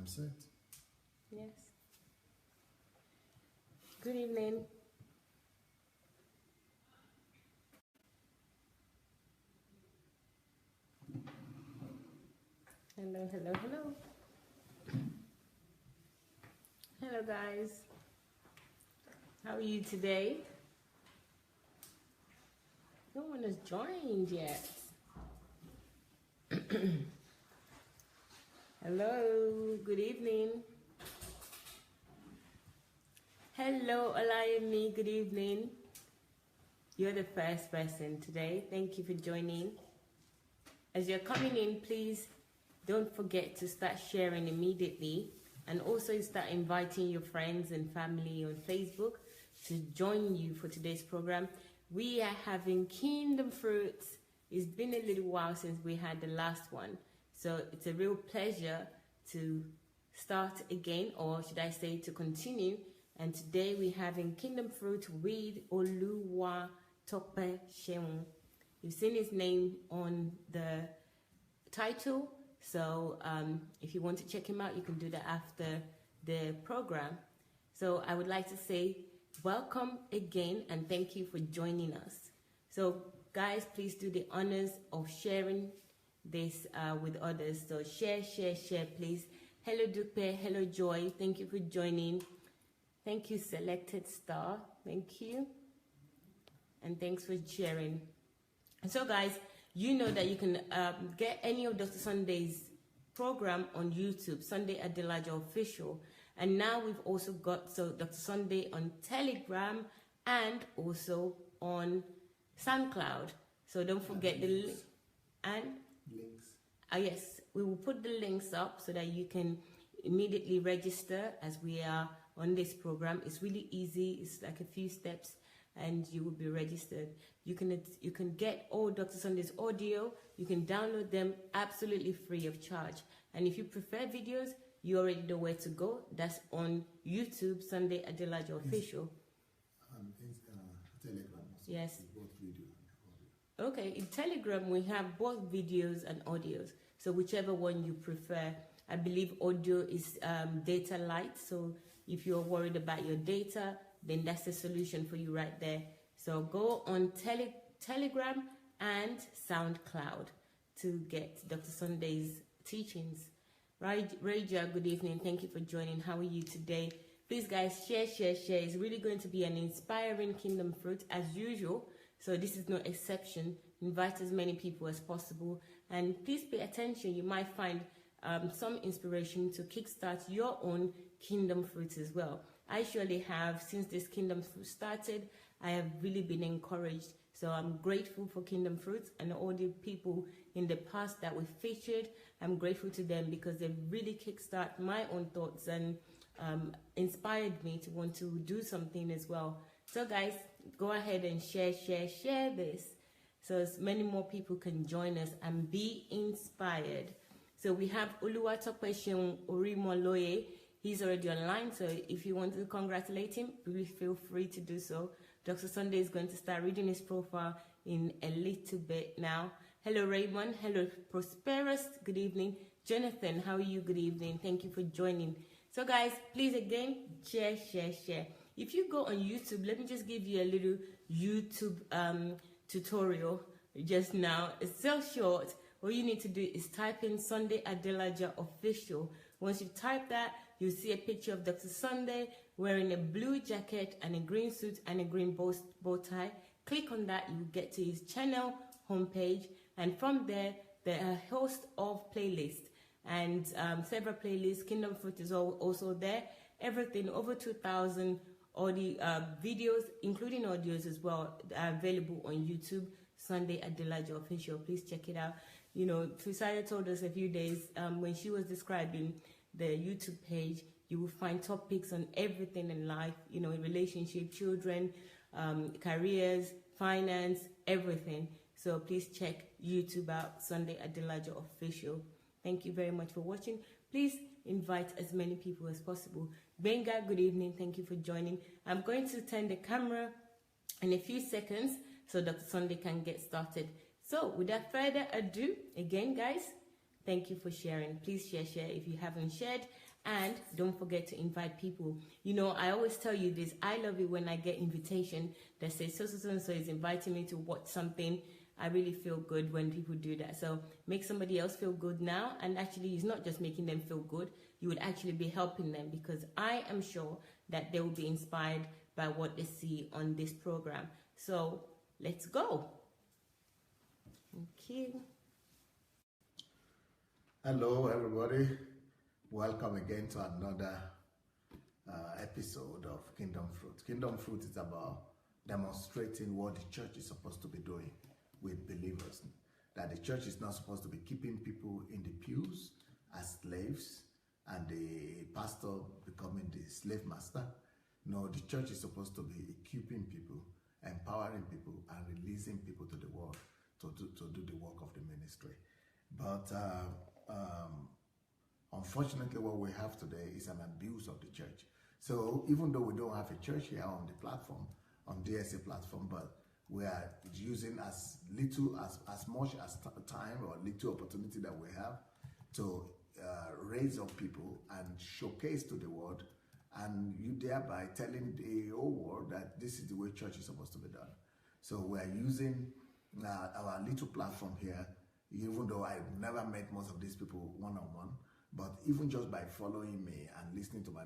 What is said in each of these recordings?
set. Yes. Good evening. Hello, hello, hello. Hello, guys. How are you today? No one has joined yet. Hello, good evening. Hello, Olayemi, good evening. You're the first person today. Thank you for joining. As you're coming in, please don't forget to start sharing immediately, and also start inviting your friends and family on Facebook to join you for today's program. We are having Kingdom Fruits. It's been a little while since we had the last one, so it's a real pleasure to start again, or should I say to continue. And today we're having Kingdom Fruit with OLU Sheun. You've seen his name on the title, so if you want to check him out, you can do that after the program. So I would like to say welcome again and thank you for joining us. So guys, please do the honors of sharing this with others. So share, please. Hello Dupe, hello Joy, thank you for joining. Thank you, Selected Star, thank you. And thanks for sharing. So guys, you know that you can get any of Dr. Sandei's program on YouTube, Sandey Adelajah Official. And now we've also got Dr. Sandey on Telegram and also on SoundCloud. So don't forget the link and links. Yes, we will put the links up so that you can immediately register as we are on this program. It's really easy. It's like a few steps and you will be registered. You can get all Dr. Sandei's audio. You can download them absolutely free of charge. And if you prefer videos, you already know where to go. That's on YouTube, Sandey Adelajah Official. Telegram also. Yes. Both video and audio. Okay, in Telegram we have both videos and audios. So whichever one you prefer. I believe audio is data light. So if you're worried about your data, then that's the solution for you right there. So go on Telegram and SoundCloud to get Dr. Sandei's teachings. Raja, good evening. Thank you for joining. How are you today? Please, guys, share. It's really going to be an inspiring Kingdom Fruit as usual. So this is no exception. Invite as many people as possible. And please pay attention. You might find some inspiration to kickstart your own Kingdom Fruits as well. I surely have. Since this Kingdom Fruit started, I have really been encouraged. So I'm grateful for Kingdom Fruits and all the people in the past that we featured. I'm grateful to them because they really kickstart my own thoughts and inspired me to want to do something as well. So guys, go ahead and share this so as many more people can join us and be inspired. So we have Oluwatope Orimoloye. He's already online, so if you want to congratulate him, please feel free to do so. Dr. Sandey is going to start reading his profile in a little bit now. Hello, Raymond. Hello, Prosperous. Good evening. Jonathan, how are you? Good evening. Thank you for joining. So, guys, please, again, share. If you go on YouTube, let me just give you a little YouTube tutorial just now. It's so short. All you need to do is type in Sandey Adelajah Official. Once you type that, you'll see a picture of Dr. Sandey wearing a blue jacket and a green suit and a green bow tie. Click on that, you get to his channel homepage, and from there, there are a host of playlists and several playlists. Kingdom Fruit is also there. Everything over 2,000 audio videos, including audios as well, are available on YouTube. Sandey Adelajah Official. Please check it out. You know, Trisaya told us a few days when she was describing the YouTube page, you will find topics on everything in life, you know, in relationship, children, careers, finance, everything. So please check YouTube out, Sandey Adelajah Official. Thank you very much for watching. Please invite as many people as possible. Benga, good evening. Thank you for joining. I'm going to turn the camera in a few seconds so Dr. Sandey can get started. So without further ado, again, guys, Thank you for sharing. Please share if you haven't shared. And don't forget to invite people. You know, I always tell you this. I love it when I get invitation that says so is inviting me to watch something. I really feel good when people do that. So make somebody else feel good now. And actually, it's not just making them feel good. You would actually be helping them, because I am sure that they will be inspired by what they see on this program. So let's go. Thank you. Hello, everybody. Welcome again to another episode of Kingdom Fruit. Kingdom Fruit is about demonstrating what the church is supposed to be doing with believers. That the church is not supposed to be keeping people in the pews as slaves and the pastor becoming the slave master. No, the church is supposed to be equipping people, empowering people, and releasing people to the world to do the work of the ministry. But unfortunately, what we have today is an abuse of the church. So even though we don't have a church here on the platform, on DSA platform, but we are using as much as time or little opportunity that we have to raise up people and showcase to the world, and you thereby telling the whole world that this is the way church is supposed to be done. So we are using our little platform here, even though I've never met most of these people one-on-one, but even just by following me and listening to my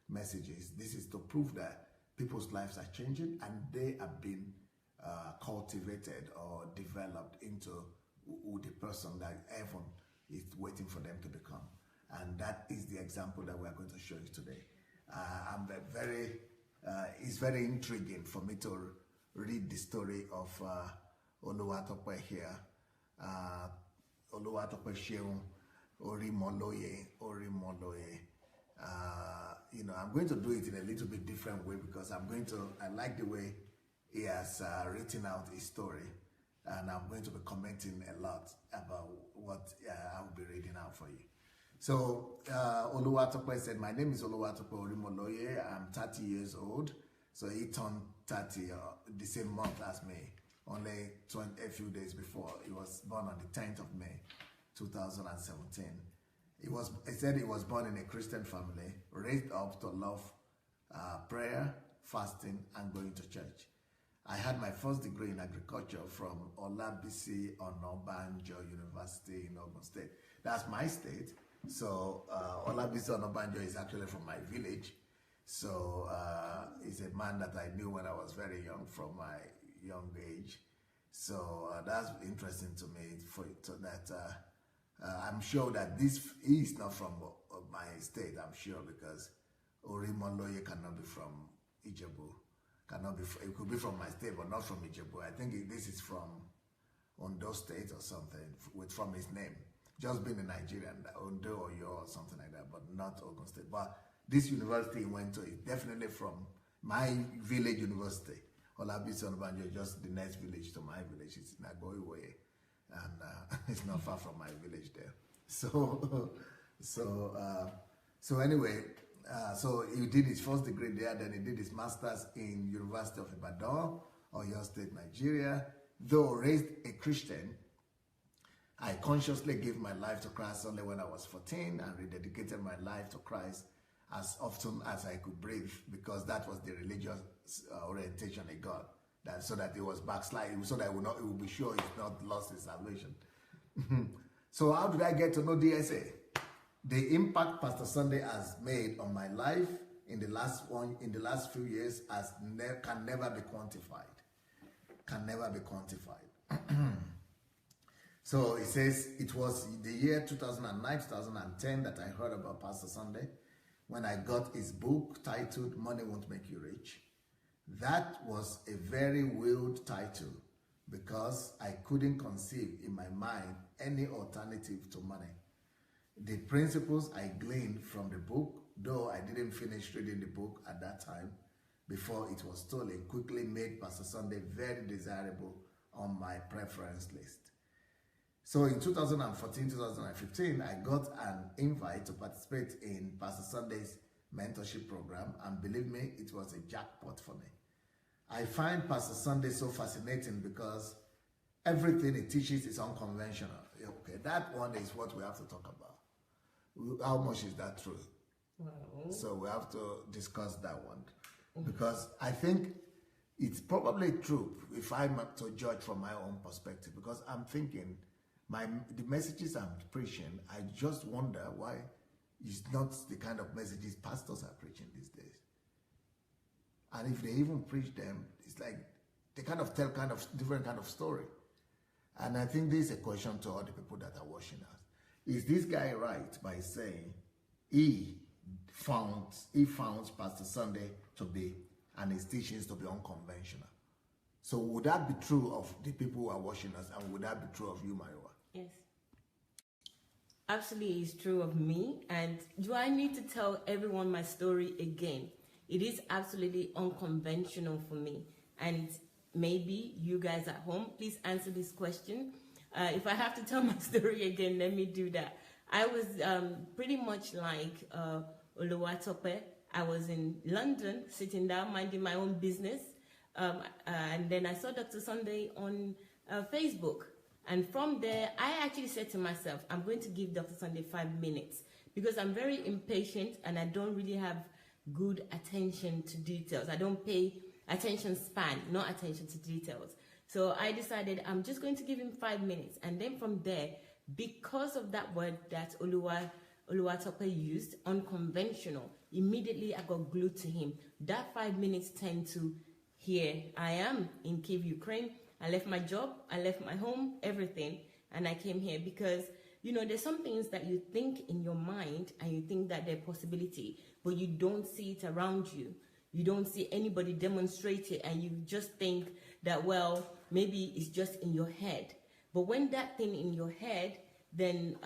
messages, this is to prove that people's lives are changing and they have been cultivated or developed into who the person that heaven is waiting for them to become. And that is the example that we are going to show you today. It's very intriguing for me to read the story of Oluwatope here. Oluwatope Sheun Orimoloye. You know, I'm going to do it in a little bit different way, because I like the way he has written out his story, and I'm going to be commenting a lot about what I will be reading out for you. So Oluwatope said, my name is Oluwatope Orimoloye. I'm 30 years old. So he turned 30 the same month as me, only a few days before. He was born on the 10th of May, 2017. He said he was born in a Christian family, raised up to love prayer, fasting, and going to church. I had my first degree in agriculture from Olabisi Onabanjo University in Ogun State. That's my state. So Olabisi Onabanjo is actually from my village. So he's a man that I knew when I was very young, from my young age. So that's interesting to me, I'm sure that this is not from my state, I'm sure, because Orimoloye cannot be from Ijebu. It could be from my state, but not from Ijebu. I think this is from Ondo State or something, from his name. Just being a Nigerian, Ondo or Yo or something like that, but not Ogun State. But this university he went to is definitely from my village university. Olabisi Onabanjo is just the next village to my village. It's Nagoiwe, and it's not far from my village there. So anyway, so he did his first degree there, then he did his master's in University of Ibadan, Oyo State, Nigeria. Though raised a Christian, I consciously gave my life to Christ only when I was 14 and rededicated my life to Christ as often as I could breathe, because that was the religious orientation he got. So that he was backsliding, so that he will be sure he's not lost his salvation. So how did I get to know DSA? The impact Pastor Sandey has made on my life in the last few years can never be quantified. Can never be quantified. So it says it was the year 2009, 2010 that I heard about Pastor Sandey, when I got his book titled Money Won't Make You Rich. That was a very wild title, because I couldn't conceive in my mind any alternative to money. The principles I gleaned from the book, though I didn't finish reading the book at that time before it was stolen, quickly made Pastor Sandey very desirable on my preference list. So in 2014, 2015, I got an invite to participate in Pastor Sandey's mentorship program, and believe me, it was a jackpot for me. I find Pastor Sandey so fascinating because everything he teaches is unconventional. Okay, that one is what we have to talk about. How much is that true? Wow. So we have to discuss that one. Because I think it's probably true if I'm to judge from my own perspective. Because I'm thinking, the messages I'm preaching, I just wonder why it's not the kind of messages pastors are preaching these days. And if they even preach them, it's like they kind of tell kind of different kind of story. And I think this is a question to all the people that are watching us. Is this guy right by saying he found Pastor Sandey to be and his teachings to be unconventional? So would that be true of the people who are watching us, and would that be true of you, Mariwa? Yes. Absolutely, it's true of me. And do I need to tell everyone my story again? It is absolutely unconventional for me. And maybe you guys at home, please answer this question. If I have to tell my story again, let me do that. I was pretty much like Oluwatope. I was in London, sitting down, minding my own business. And then I saw Dr. Sandey on Facebook. And from there, I actually said to myself, I'm going to give Dr. Sandey 5 minutes, because I'm very impatient and I don't really have good attention to details. I don't pay attention span, not attention to details. So I decided I'm just going to give him 5 minutes. And then from there, because of that word that Oluwatope used, unconventional, immediately I got glued to him. That 5 minutes turned to, here I am in Kyiv, Ukraine. I left my job, I left my home, everything, and I came here because, you know, there's some things that you think in your mind and you think that they're a possibility, but you don't see it around you. You don't see anybody demonstrate it, and you just think that, well, maybe it's just in your head. But when that thing in your head then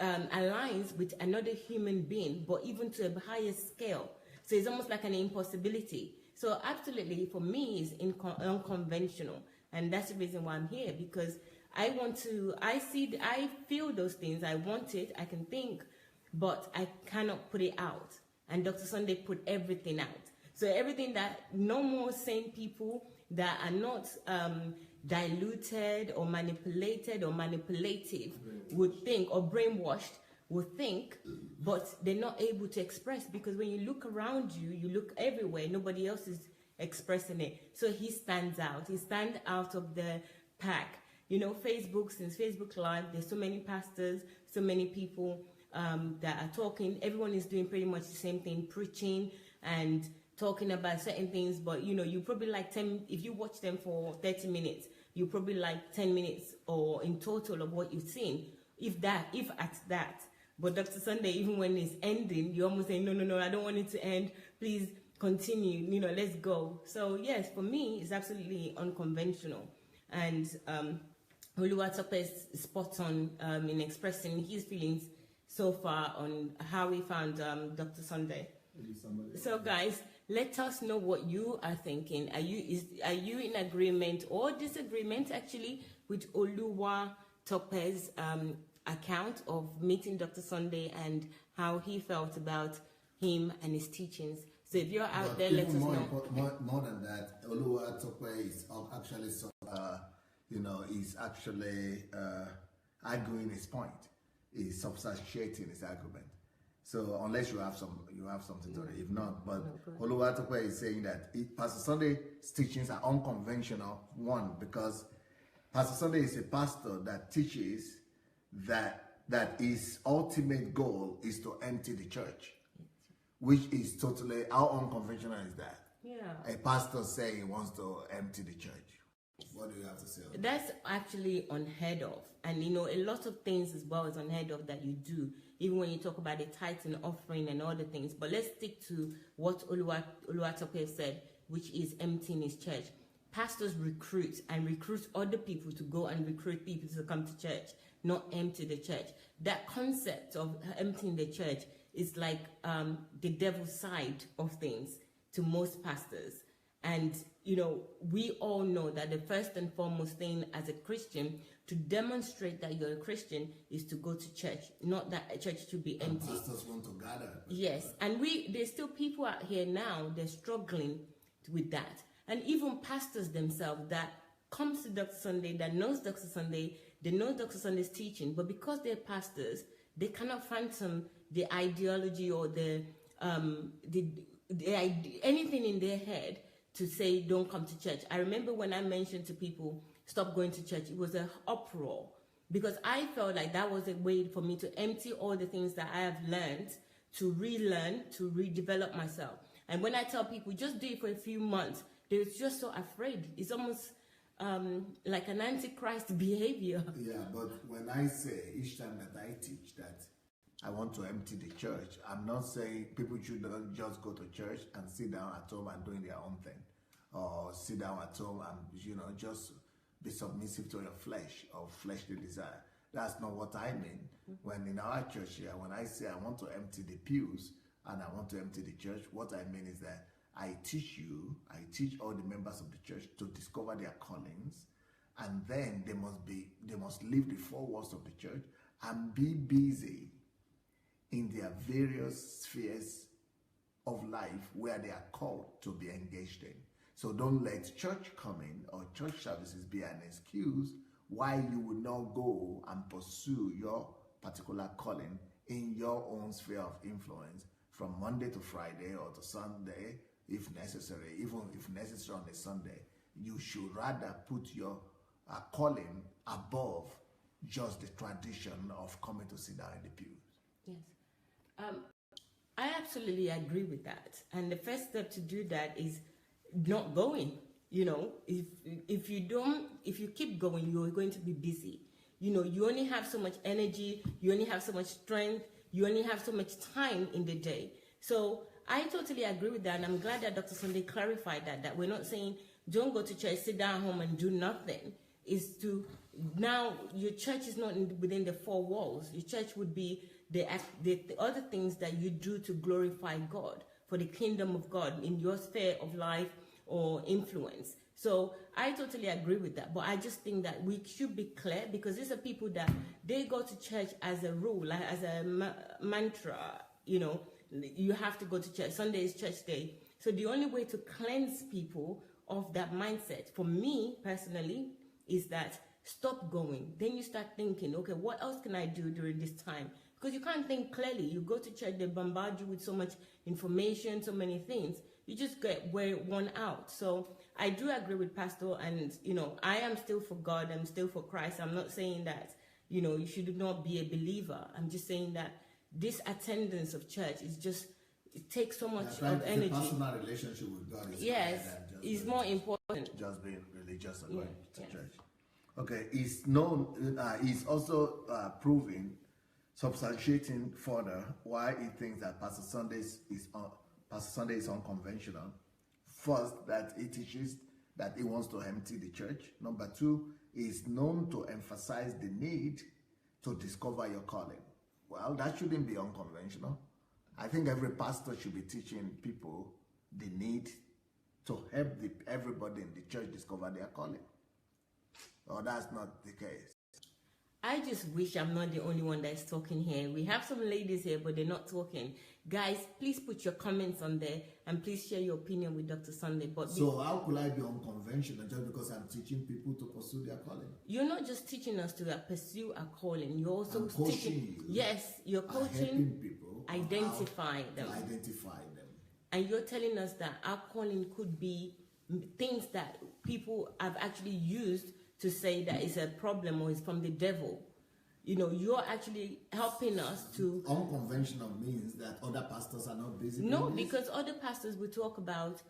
aligns with another human being, but even to a higher scale, so it's almost like an impossibility. So absolutely, for me, it's unconventional. And that's the reason why I'm here, because I feel those things, I want it, I can think, but I cannot put it out. And Dr. Sandey put everything out. So everything that normal sane people that are not diluted or manipulated or manipulative would think, or brainwashed would think, but they're not able to express, because when you look around you, you look everywhere, nobody else is expressing it. So he stands out. He stands out of the pack. You know, since Facebook Live, there's so many pastors, so many people that are talking. Everyone is doing pretty much the same thing, preaching and talking about certain things, but you know, you probably like 10, if you watch them for 30 minutes, you probably like 10 minutes or in total of what you've seen, if at that. But Dr. Sandey, even when it's ending, you almost say, no, I don't want it to end. Please continue, you know, let's go. So yes, for me, it's absolutely unconventional. And Oluwatope is spot on in expressing his feelings so far on how he found Dr. Sandey. So guys, let us know what you are thinking. Are you in agreement or disagreement actually with Oluwatope's account of meeting Dr. Sandey and how he felt about him and his teachings? So if you're out there, let us know. More than that, Oluwatope is actually, he's actually arguing his point. He's substantiating his argument. So unless you have something to it, if not, but Oluwatope is saying that Pastor Sandey's teachings are unconventional. One, because Pastor Sandey is a pastor that teaches that his ultimate goal is to empty the church, which is totally, how unconventional is that? Yeah. A pastor saying he wants to empty the church. What do you have to say on that? That's actually unheard of. And you know, a lot of things as well is unheard of that you do, even when you talk about the tithe and offering and all the things. But let's stick to what Oluwatope said, which is emptying his church. Pastors recruit other people to go and recruit people to come to church, not empty the church. That concept of emptying the church is like the devil's side of things to most pastors. And, you know, we all know that the first and foremost thing as a Christian, to demonstrate that you're a Christian, is to go to church, not that a church should be empty. And pastors want to gather. Yes, and there's still people out here now, they're struggling with that. And even pastors themselves that comes to Dr. Sandey, that knows Dr. Sandey, they know Dr. Sunday's teaching, but because they're pastors, they cannot phantom the ideology or anything in their head to say don't come to church. I remember when I mentioned to people stop going to church, it was an uproar, because I felt like that was a way for me to empty all the things that I have learned, to relearn, to redevelop myself. And when I tell people just do it for a few months, they're just so afraid. It's almost like an antichrist behavior. Yeah, but when I say each time that I teach that I want to empty the church, I'm not saying people should just go to church and sit down at home and doing their own thing, or sit down at home and just be submissive to your flesh or fleshly desire. That's not what I mean. When in our church here, when I say I want to empty the pews and I want to empty the church, what I mean is that I teach all the members of the church to discover their callings, and then they must leave the four walls of the church and be busy in their various spheres of life where they are called to be engaged in. So don't let church coming or church services be an excuse why you will not go and pursue your particular calling in your own sphere of influence from Monday to Friday or to Sunday, if necessary, even if necessary on a Sunday. You should rather put your calling above just the tradition of coming to sit down in the pews. Yes. I absolutely agree with that. And the first step to do that is not going. If you keep going, you're going to be busy. You only have so much energy, you only have so much strength, you only have so much time in the day. So I totally agree with that, and I'm glad that Dr. Sandey clarified that we're not saying don't go to church, sit down home and do nothing. Is to now your church is not within the four walls. Your church would be the other things that you do to glorify God for the kingdom of God in your sphere of life or influence. So I totally agree with that, but I just think that we should be clear, because these are people that they go to church as a rule, like as a mantra. You have to go to church. Sunday is church day. So the only way to cleanse people of that mindset, for me personally, is that stop going. Then you start thinking, okay, what else can I do during this time? Because you can't think clearly. You go to church, they bombard you with so much information, so many things. You just get worn out. So I do agree with Pastor, and I am still for God. I'm still for Christ. I'm not saying that you should not be a believer. I'm just saying that this attendance of church is just, it takes so much of energy. The personal relationship with God is is more important. Just being religious and going to church. Okay, he's also proving, substantiating further why he thinks that Pastor Sunday is unconventional. First, that he teaches that he wants to empty the church. Number two, he is known to emphasize the need to discover your calling. Well, that shouldn't be unconventional. I think every pastor should be teaching people the need to help everybody in the church discover their calling. Or that's not the case. I just wish I'm not the only one that's talking here. We have some ladies here, but they're not talking. Guys, please put your comments on there, and please share your opinion with Dr. Sandey. So how could I be unconventional just because I'm teaching people to pursue their calling? You're not just teaching us to pursue a calling. You're also coaching you. Yes, you're coaching. Helping people identify them. To identify them. And you're telling us that our calling could be things that people have actually used to say that it's a problem or it's from the devil. You're actually helping us to... Unconventional means that other pastors are not busy. No, because other pastors will talk about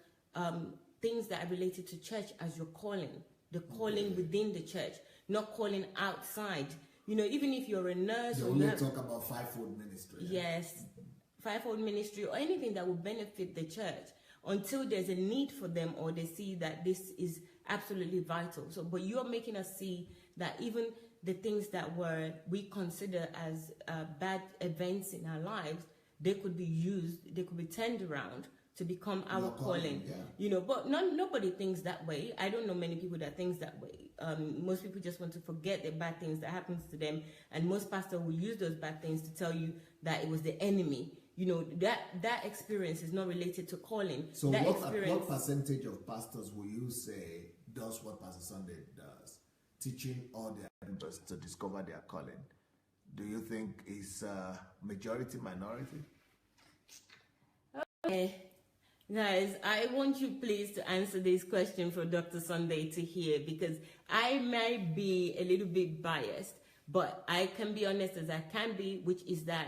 things that are related to church as your calling. The calling within the church, not calling outside. Even if you're a nurse... They only talk about fivefold ministry. Yes, fivefold ministry or anything that will benefit the church until there's a need for them or they see that this is absolutely vital. So, but you're making us see that even the things that we consider as bad events in our lives, they could be used, they could be turned around to become our calling. But nobody thinks that way. I don't know many people that thinks that way. Most people just want to forget the bad things that happens to them, and most pastors will use those bad things to tell you that it was the enemy. That experience is not related to calling. So what percentage of pastors will you say does what Pastor Sunday does? teaching all their members to discover their calling, do you think is majority, minority? Okay. Guys, I want you please to answer this question for Dr. Sandey to hear, because I might be a little bit biased, but I can be honest as I can be, which is that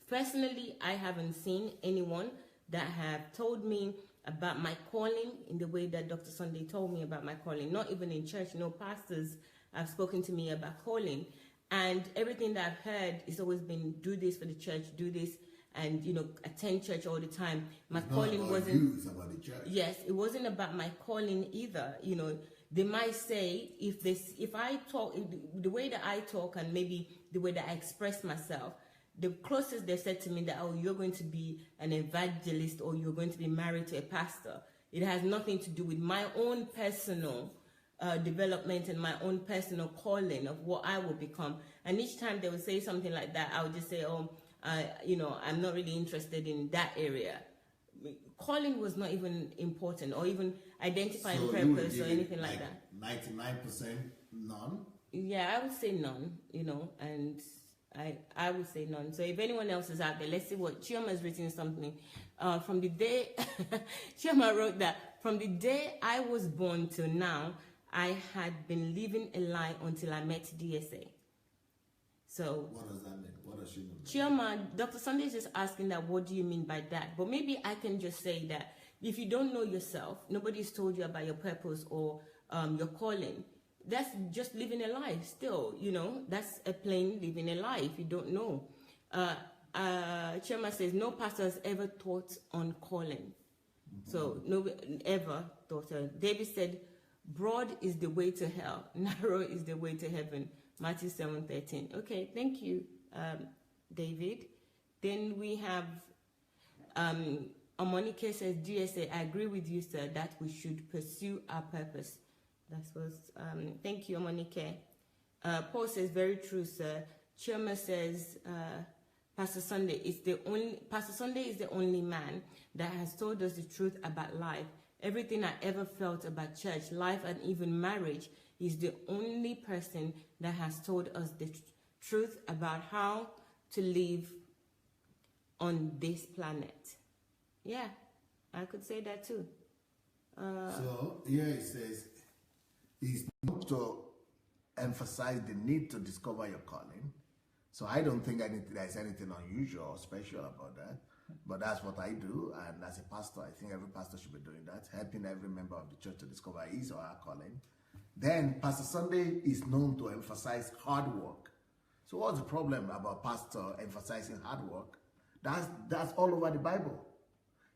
personally, I haven't seen anyone that have told me about my calling in the way that Dr. Sandey told me about my calling. Not even in church, no pastors have spoken to me about calling. And everything that I've heard has always been, do this for the church, do this, and attend church all the time. My calling wasn't. It's about the church. Yes, it wasn't about my calling either. They might say if I talk the way that I talk and maybe the way that I express myself, the closest they said to me that, oh, you're going to be an evangelist or you're going to be married to a pastor. It has nothing to do with my own personal development and my own personal calling of what I will become. And each time they would say something like that, I would just say, oh, I'm not really interested in that area. Calling was not even important, or even identifying purpose or anything like that. 99% none? Yeah, I would say none, and I would say none. So if anyone else is out there, let's see what Chioma has written something. From the day, Chioma wrote that, from the day I was born till now, I had been living a lie until I met DSA. So what does that mean? What does she mean? Chioma, Dr. Sandey is just asking that, what do you mean by that? But maybe I can just say that if you don't know yourself, nobody's told you about your purpose or your calling. That's just living a lie still, That's a plain living a lie if you don't know. Chioma says, no pastor has ever taught on calling. So, no, ever taught on. David said, broad is the way to hell, narrow is the way to heaven. Matthew 7:13. Okay, thank you, David. Then we have Amonike says, DSA, I agree with you, sir, that we should pursue our purpose. That was, thank you, Amonike. Paul says, very true, sir. Chioma says, Pastor Sandey is the only man that has told us the truth about life. Everything I ever felt about church, life, and even marriage, is the only person that has told us the truth about how to live on this planet. Yeah, I could say that too. So here it says, it's not to emphasize the need to discover your calling. So I don't think there's anything unusual or special about that. But that's what I do, and as a pastor, I think every pastor should be doing that, helping every member of the church to discover his or her calling. Then Pastor Sandey is known to emphasize hard work. So what's the problem about pastor emphasizing hard work? That's all over the Bible.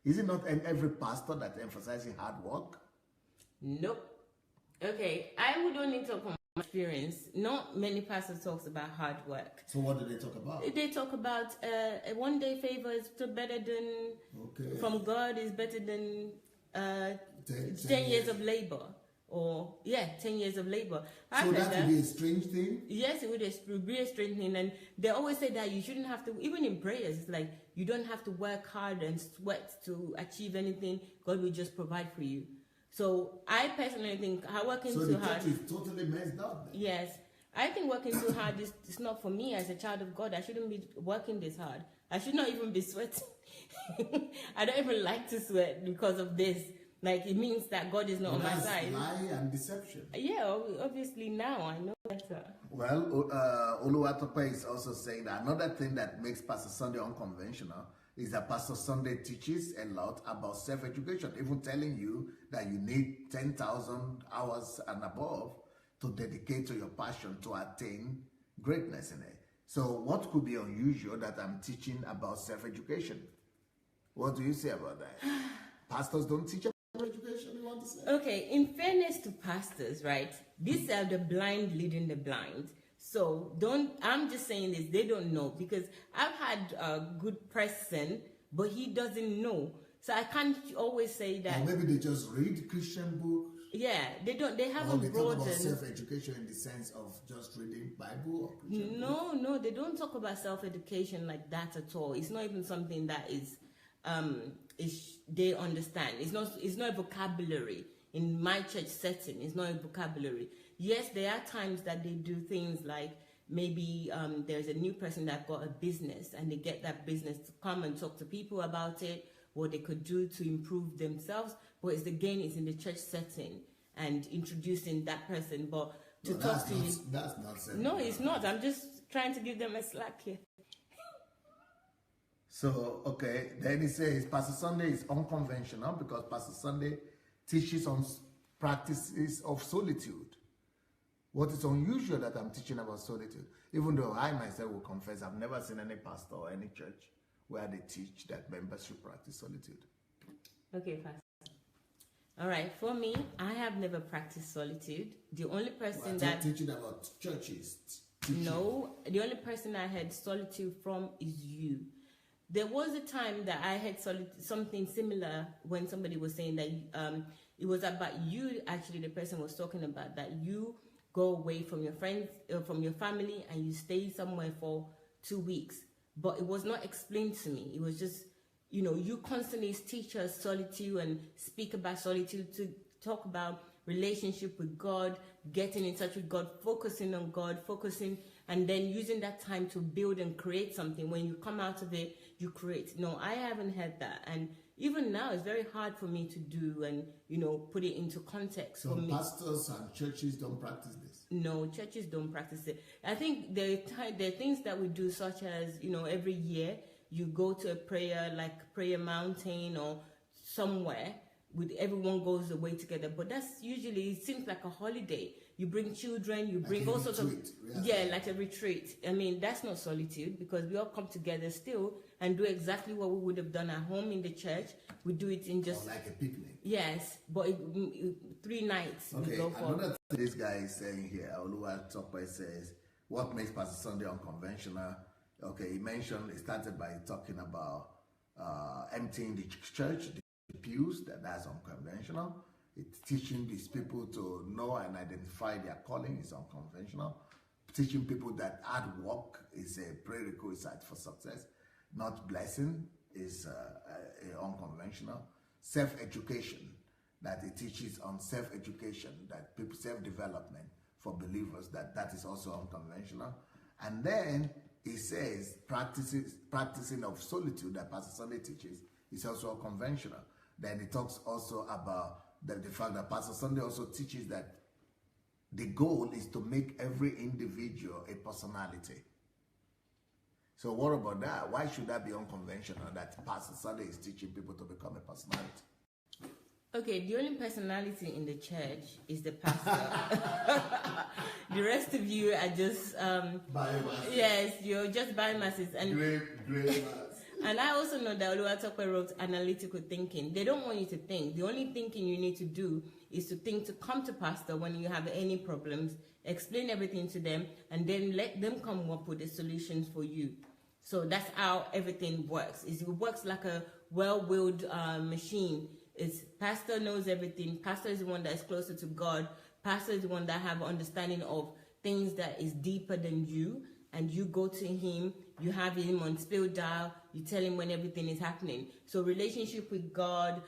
Is it not every pastor that's emphasizing hard work? Nope. Okay, I would only talk from my experience. Not many pastors talks about hard work. So what do they talk about? They talk about a one-day favor is better than, from God is better than 10 years of labor. Or 10 years of labor. So that would be a strange thing? Yes, it would be a strange thing. And they always say that you shouldn't have to, even in prayers, it's like you don't have to work hard and sweat to achieve anything. God will just provide for you. So I personally think working too hard. So the church is totally messed up then. Yes. I think working too hard is not for me as a child of God. I shouldn't be working this hard. I should not even be sweating. I don't even like to sweat because of this. Like, it means that God is not on my side. Lie and deception. Yeah, obviously now I know better. Well, Oluwatope is also saying that another thing that makes Pastor Sandey unconventional is that Pastor Sandey teaches a lot about self-education, even telling you that you need 10,000 hours and above to dedicate to your passion to attain greatness in it. So what could be unusual that I'm teaching about self-education? What do you say about that? Pastors don't teach education, you want to say? Okay, in fairness to pastors, right? These are the blind leading the blind. So I'm just saying this, they don't know, because I've had a good person, but he doesn't know. So I can't always say that. Or maybe they just read Christian books. Yeah, they haven't or they broadened. talk about self-education in the sense of just reading Bible or Christian No, books. No, they don't talk about self-education like that at all. It's not even something that is they understand. It's not a vocabulary. In my church setting, it's not a vocabulary. Yes, there are times that they do things like maybe there's a new person that got a business and they get that business to come and talk to people about it, what they could do to improve themselves. But it's in the church setting and introducing that person. But to talk to you, that's not. No, it's not. I'm just trying to give them a slack here. So, okay, then he says Pastor Sunday is unconventional because Pastor Sunday teaches on practices of solitude. What is unusual that I'm teaching about solitude, even though I myself will confess I've never seen any pastor or any church where they teach that members should practice solitude. Okay, Pastor. All right, for me, I have never practiced solitude. The only person that... teaching about churches. No, the only person I had solitude from is you. There was a time that I had something similar when somebody was saying that it was about you, actually the person was talking about, that you go away from your friends, from your family, and you stay somewhere for 2 weeks. But it was not explained to me. It was just, you constantly teach us solitude and speak about solitude, to talk about relationship with God, getting in touch with God, focusing on God, and then using that time to build and create something. When you come out of it, you create. No, I haven't had that. And even now, it's very hard for me to do and, put it into context. So pastors and churches don't practice this? No, churches don't practice it. I think there are things that we do, such as, every year you go to a prayer, like Prayer Mountain or somewhere, with everyone goes away together. But that's usually, it seems like a holiday. You bring children, you bring all sorts of... Yeah, like a retreat. I mean, that's not solitude, because we all come together still and do exactly what we would have done at home in the church. We do it in just... Or like a picnic. Yes, but 3 nights. Okay, we go for. Another thing this guy is saying here, OLU says, what makes Pastor Sunday unconventional? Okay, he started by talking about emptying the church, the pews, that's unconventional. It's teaching these people to know and identify their calling is unconventional. Teaching people that hard work is a prerequisite for success, not blessing, is unconventional. Self-education, that it teaches on self-education, that people self-development for believers, that is also unconventional. And then he says practicing of solitude that Pastor Sunday teaches is also unconventional. Then he talks also about the fact that Pastor Sunday also teaches that the goal is to make every individual a personality. So what about that? Why should that be unconventional, that Pastor Sunday is teaching people to become a personality? Okay, the only personality in the church is the pastor. The rest of you are just... biomasses. Yes, you're just biomasses. And great mass. And I also know that Oluwatope wrote analytical thinking. They don't want you to think. The only thinking you need to do is to think, to come to pastor when you have any problems, explain everything to them, and then let them come up with the solutions for you. So that's how everything works. It works like a well-willed machine. It's pastor knows everything. Pastor is the one that is closer to God. Pastor is the one that have understanding of things that is deeper than you. And you go to him, you have him on speed dial, you tell him when everything is happening. So relationship with God,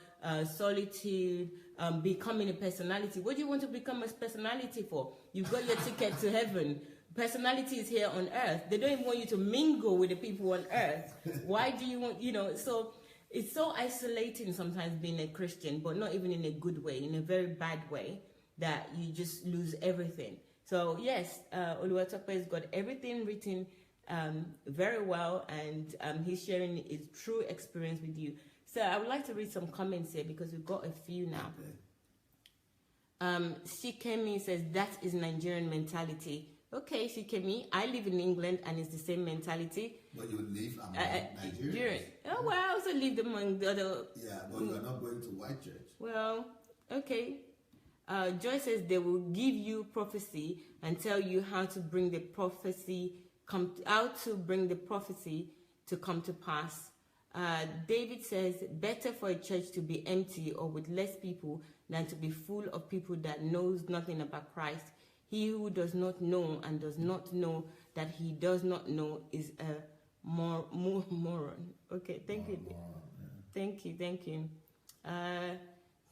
solitude, becoming a personality. What do you want to become a personality for? You've got your ticket to heaven. Personality is here on earth. They don't even want you to mingle with the people on earth. Why do you want, so it's so isolating sometimes being a Christian, but not even in a good way, in a very bad way, that you just lose everything. So yes, Oluwatope has got everything written very well, and he's sharing his true experience with you. So I would like to read some comments here because we've got a few now. Okay. Shikemi says, that is Nigerian mentality. Okay, Shikemi, I live in England and it's the same mentality. But you live among Nigerians. Oh, well, I also live among the other... Yeah, but you are not going to white church. Well, okay. Joy says they will give you prophecy and tell you how to bring the prophecy to come to pass. David says better for a church to be empty or with less people than to be full of people that knows nothing about Christ. He who does not know and does not know that he does not know is a moron. Okay, thank you. Thank you.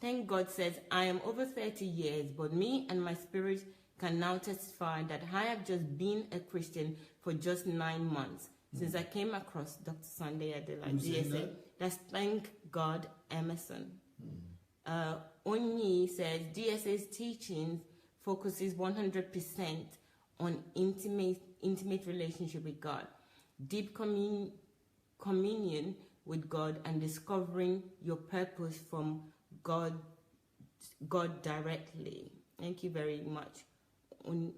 Thank God says, I am over 30 years, but me and my spirit can now testify that I have just been a Christian for just 9 months since I came across Dr. Sandey Adelaja, DSA. That's thank God, Emerson. Onyi says DSA's teachings focuses 100% on intimate relationship with God, deep communion with God, and discovering your purpose from God directly. Thank you very much. Hold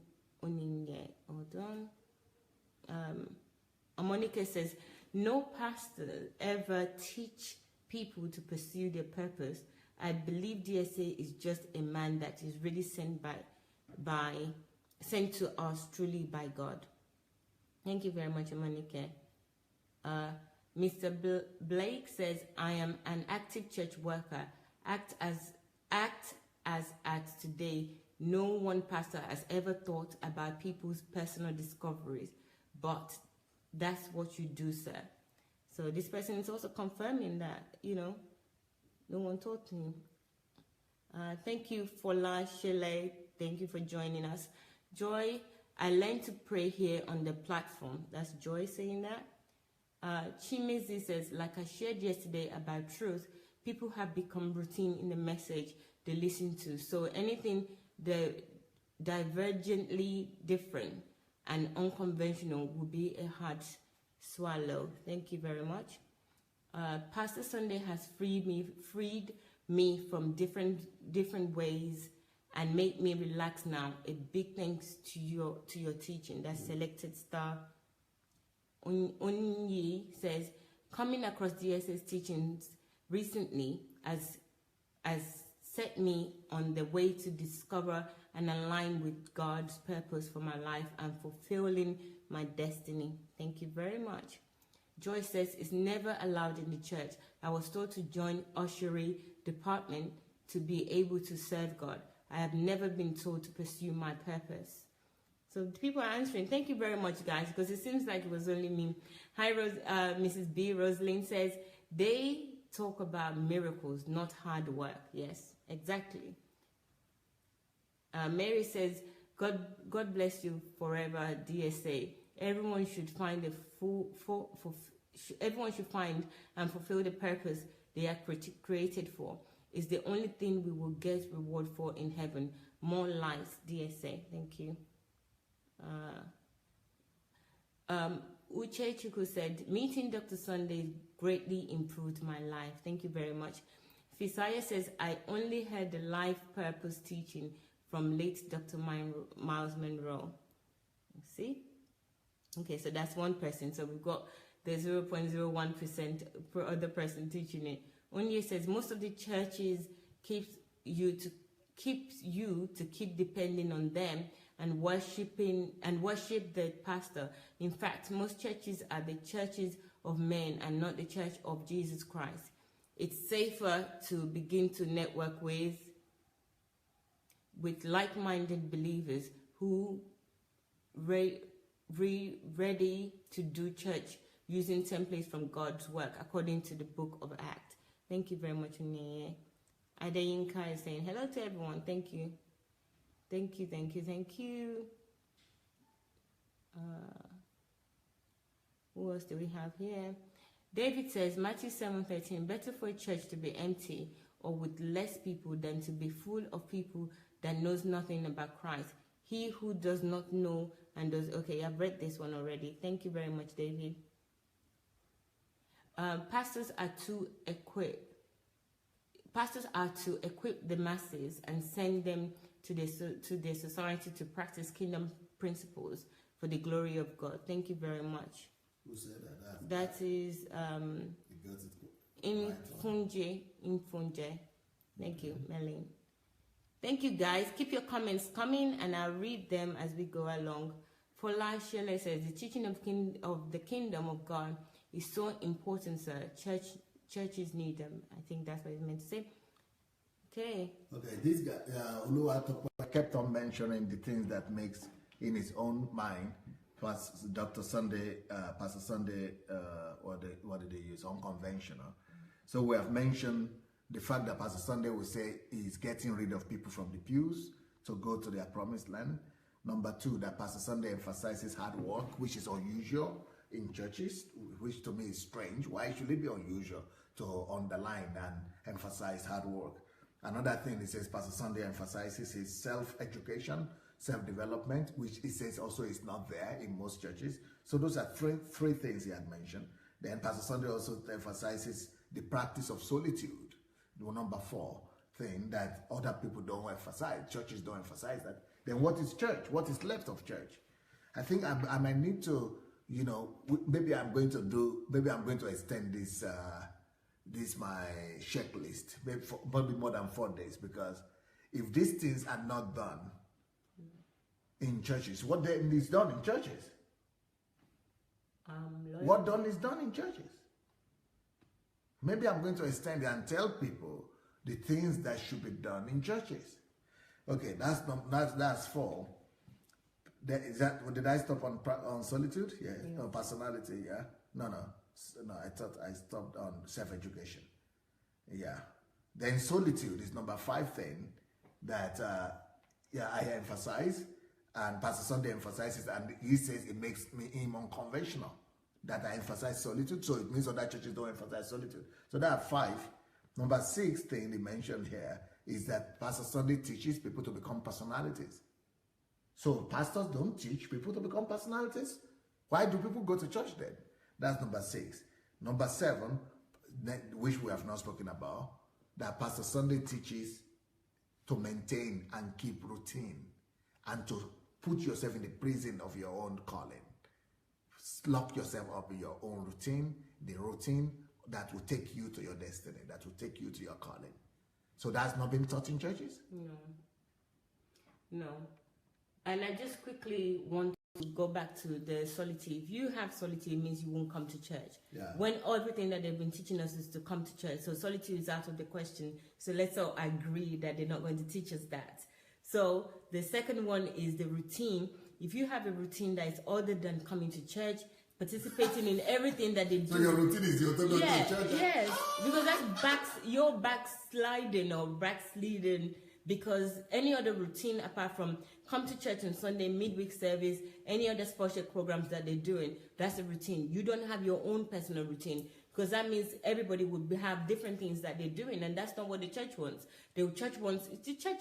on. Monica says, no pastor ever teach people to pursue their purpose. I believe DSA is just a man that is really sent to us truly by God. Thank you very much, Monica. Mr. Blake says, I am an active church worker. Act as at today, no one pastor has ever thought about people's personal discoveries, but that's what you do, sir. So this person is also confirming that, no one taught me. Thank you for Shele. Thank you for joining us. Joy, I learned to pray here on the platform. That's Joy saying that. Chimezi says, like I shared yesterday about truth, people have become routine in the message they listen to. So anything divergently different and unconventional will be a hard swallow. Thank you very much. Pastor Sandey has freed me from different ways and made me relax now. A big thanks to your teaching. That's Selected Star. Onyi says, coming across DSA's teachings recently has set me on the way to discover and align with God's purpose for my life and fulfilling my destiny. Thank you very much. Joy says, it's never allowed in the church. I was told to join ushery department to be able to serve God. I have never been told to pursue my purpose. So people are answering. Thank you very much, guys, because it seems like it was only me. Hi, Mrs. B. Rosalind says, they talk about miracles, not hard work. Yes, exactly. Mary says, God bless you forever, DSA. Everyone should find everyone should find and fulfill the purpose they are created for. It's the only thing we will get reward for in heaven. More lives, DSA. Thank you. Uche Chuku said, meeting Dr. Sandey greatly improved my life. Thank you very much. Fisaya says, I only heard the life purpose teaching from late Dr. Miles Monroe. See? Okay, so that's one person. So we've got the 0.01% per other person teaching it. Onye says, most of the churches keep you to keep depending on them and worship the pastor. In fact, most churches are the churches of men and not the church of Jesus Christ. It's safer to begin to network with like-minded believers who ready to do church using templates from God's work according to the book of Acts. Thank you very much, Unye. Adeyinka is saying hello to everyone. Thank you. Thank you, thank you, thank you. Who else do we have here? David says, Matthew 7:13, better for a church to be empty or with less people than to be full of people that knows nothing about Christ. He who does not know and does... Okay, I've read this one already. Thank you very much, David. Pastors are to equip the masses and send them to their society to practice kingdom principles for the glory of God. Thank you very much. Who said that? That is Infunje. Thank you, Melanie. Thank you, guys. Keep your comments coming, and I'll read them as we go along. Fola Shele says, the teaching of the kingdom of God is so important, sir. Churches need them. I think that's what it's meant to say. Okay. Okay, this guy, Oluwatopo, kept on mentioning the things that makes in his own mind. Dr. Sandey, Pastor Sandey, what did they use? Unconventional. So we have mentioned the fact that Pastor Sandey will say he's getting rid of people from the pews to go to their promised land. Number 2, that Pastor Sunday emphasizes hard work, which is unusual in churches, which to me is strange. Why should it be unusual to underline and emphasize hard work? Another thing, it says Pastor Sunday emphasizes his self-education, self-development, which it says also is not there in most churches. So those are three things he had mentioned. Then Pastor Sunday also emphasizes the practice of solitude. The number 4 thing that other people don't emphasize, churches don't emphasize that. Then what is church? What is left of church? I think I might need to, you know, maybe I'm going to extend this my checklist, maybe more than 4 days, because if these things are not done in churches, what then is done in churches? What done is done in churches. Maybe I'm going to extend it and tell people the things that should be done in churches. Okay, that's 4. Did I stop on solitude? Yeah. Yes. No, personality. Yeah. No. I thought I stopped on self-education. Yeah. Then solitude is number 5 thing that I emphasize, and Pastor Sunday emphasizes, and he says it makes him unconventional that I emphasize solitude. So it means other churches don't emphasize solitude. So there are 5. Number 6 thing he mentioned here is that Pastor Sunday teaches people to become personalities. So pastors don't teach people to become personalities. Why do people go to church then? That's number 6. Number 7, which we have not spoken about, that Pastor Sunday teaches to maintain and keep routine and to put yourself in the prison of your own calling. Lock yourself up in your own routine, the routine that will take you to your destiny, that will take you to your calling. So that's not been taught in churches? No. And I just quickly want to go back to the solitude. If you have solitude, it means you won't come to church. Yeah. When everything that they've been teaching us is to come to church. So solitude is out of the question. So let's all agree that they're not going to teach us that. So the second one is the routine. If you have a routine that is other than coming to church, participating in everything that they do. So your routine is your time to church? Yes, because that's you're backsliding or backsliding, because any other routine apart from come to church on Sunday, midweek service, any other special programs that they're doing, that's a routine. You don't have your own personal routine, because that means everybody would have different things that they're doing, and that's not what the church wants. The church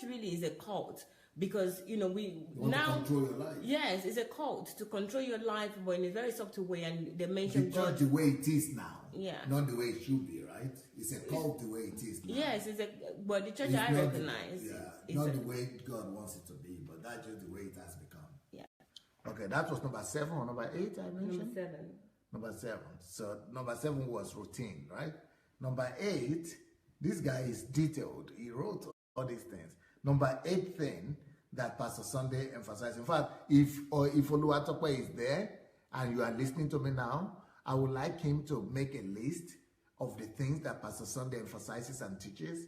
really is a cult. Because, you know, we now to control your life. Yes, it's a cult to control your life, but in a very subtle way, and they mentioned the church the way it is now. Yeah. Not the way it should be, right? It's a cult the way it is now. Yes, but the church I recognize. Not the way God wants it to be, but that's just the way it has become. Yeah. Okay, that was number 7 or number 8 I mentioned? Number 7. Number 7. So number 7 was routine, right? Number 8, this guy is detailed. He wrote all these things. Number 8 thing that Pastor Sunday emphasized. In fact, if Oluwatope is there and you are listening to me now, I would like him to make a list of the things that Pastor Sunday emphasizes and teaches,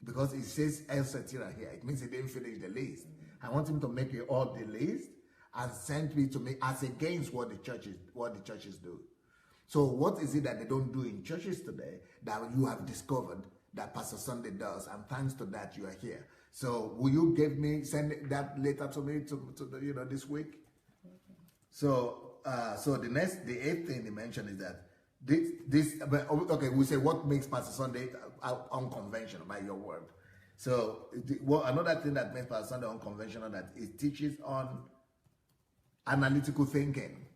because it says El Cetera here. It means he didn't finish the list. I want him to make all the list and send me to me as against what the churches do. So what is it that they don't do in churches today that you have discovered that Pastor Sunday does, and thanks to that you are here? So will you send that later to me to this week? Okay. So the 8th thing he mentioned is that we say what makes Pastor Sunday unconventional, by your word. So another thing that makes Pastor Sunday unconventional, that it teaches on analytical thinking.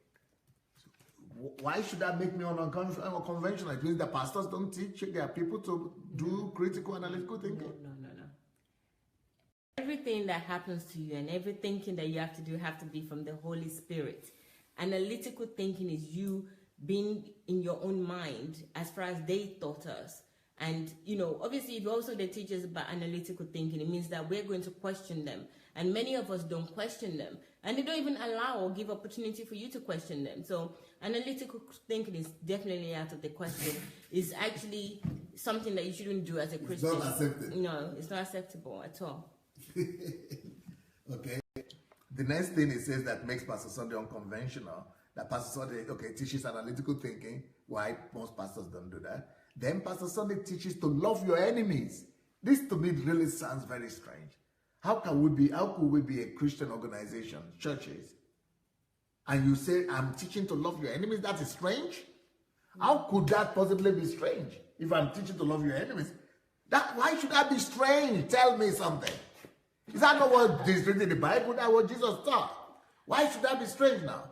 Why should that make me unconventional? It means the pastors don't teach their people to do critical analytical thinking. No. Everything that happens to you and every thinking that you have to do have to be from the Holy Spirit. Analytical thinking is you being in your own mind as far as they taught us. And, obviously, if also they teach us about analytical thinking, it means that we're going to question them. And many of us don't question them. And they don't even allow or give opportunity for you to question them. So analytical thinking is definitely out of the question. It's actually something that you shouldn't do as a Christian. It's not accepted. No, it's not acceptable at all. Okay. The next thing it says that makes Pastor Sunday unconventional, that Pastor Sunday, teaches analytical thinking. Why most pastors don't do that. Then Pastor Sunday teaches to love your enemies. This to me really sounds very strange. How could we be a Christian organization, churches, and you say, I'm teaching to love your enemies? That is strange. How could that possibly be strange? If I'm teaching to love your enemies, why should that be strange? Tell me something. Is that not what is written in the Bible? That what Jesus taught? Why should that be strange now?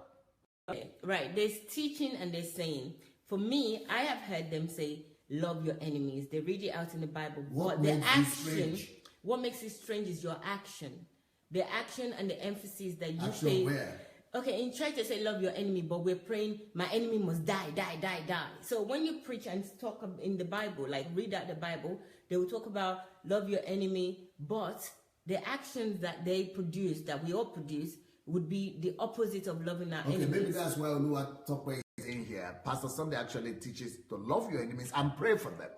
Okay, right. There's teaching and there's saying. For me, I have heard them say, love your enemies. They read it out in the Bible. What but the makes it strange? What makes it strange is your action. The action and the emphasis that you Action say. where? Okay, in church they say love your enemy, but we're praying my enemy must die, die, die, die. So when you preach and talk in the Bible, like read out the Bible, they will talk about love your enemy, but the actions that they produce, that we all produce, would be the opposite of loving our enemies. Okay, maybe that's why Oluwatope is in here. Pastor Sandey actually teaches to love your enemies and pray for them.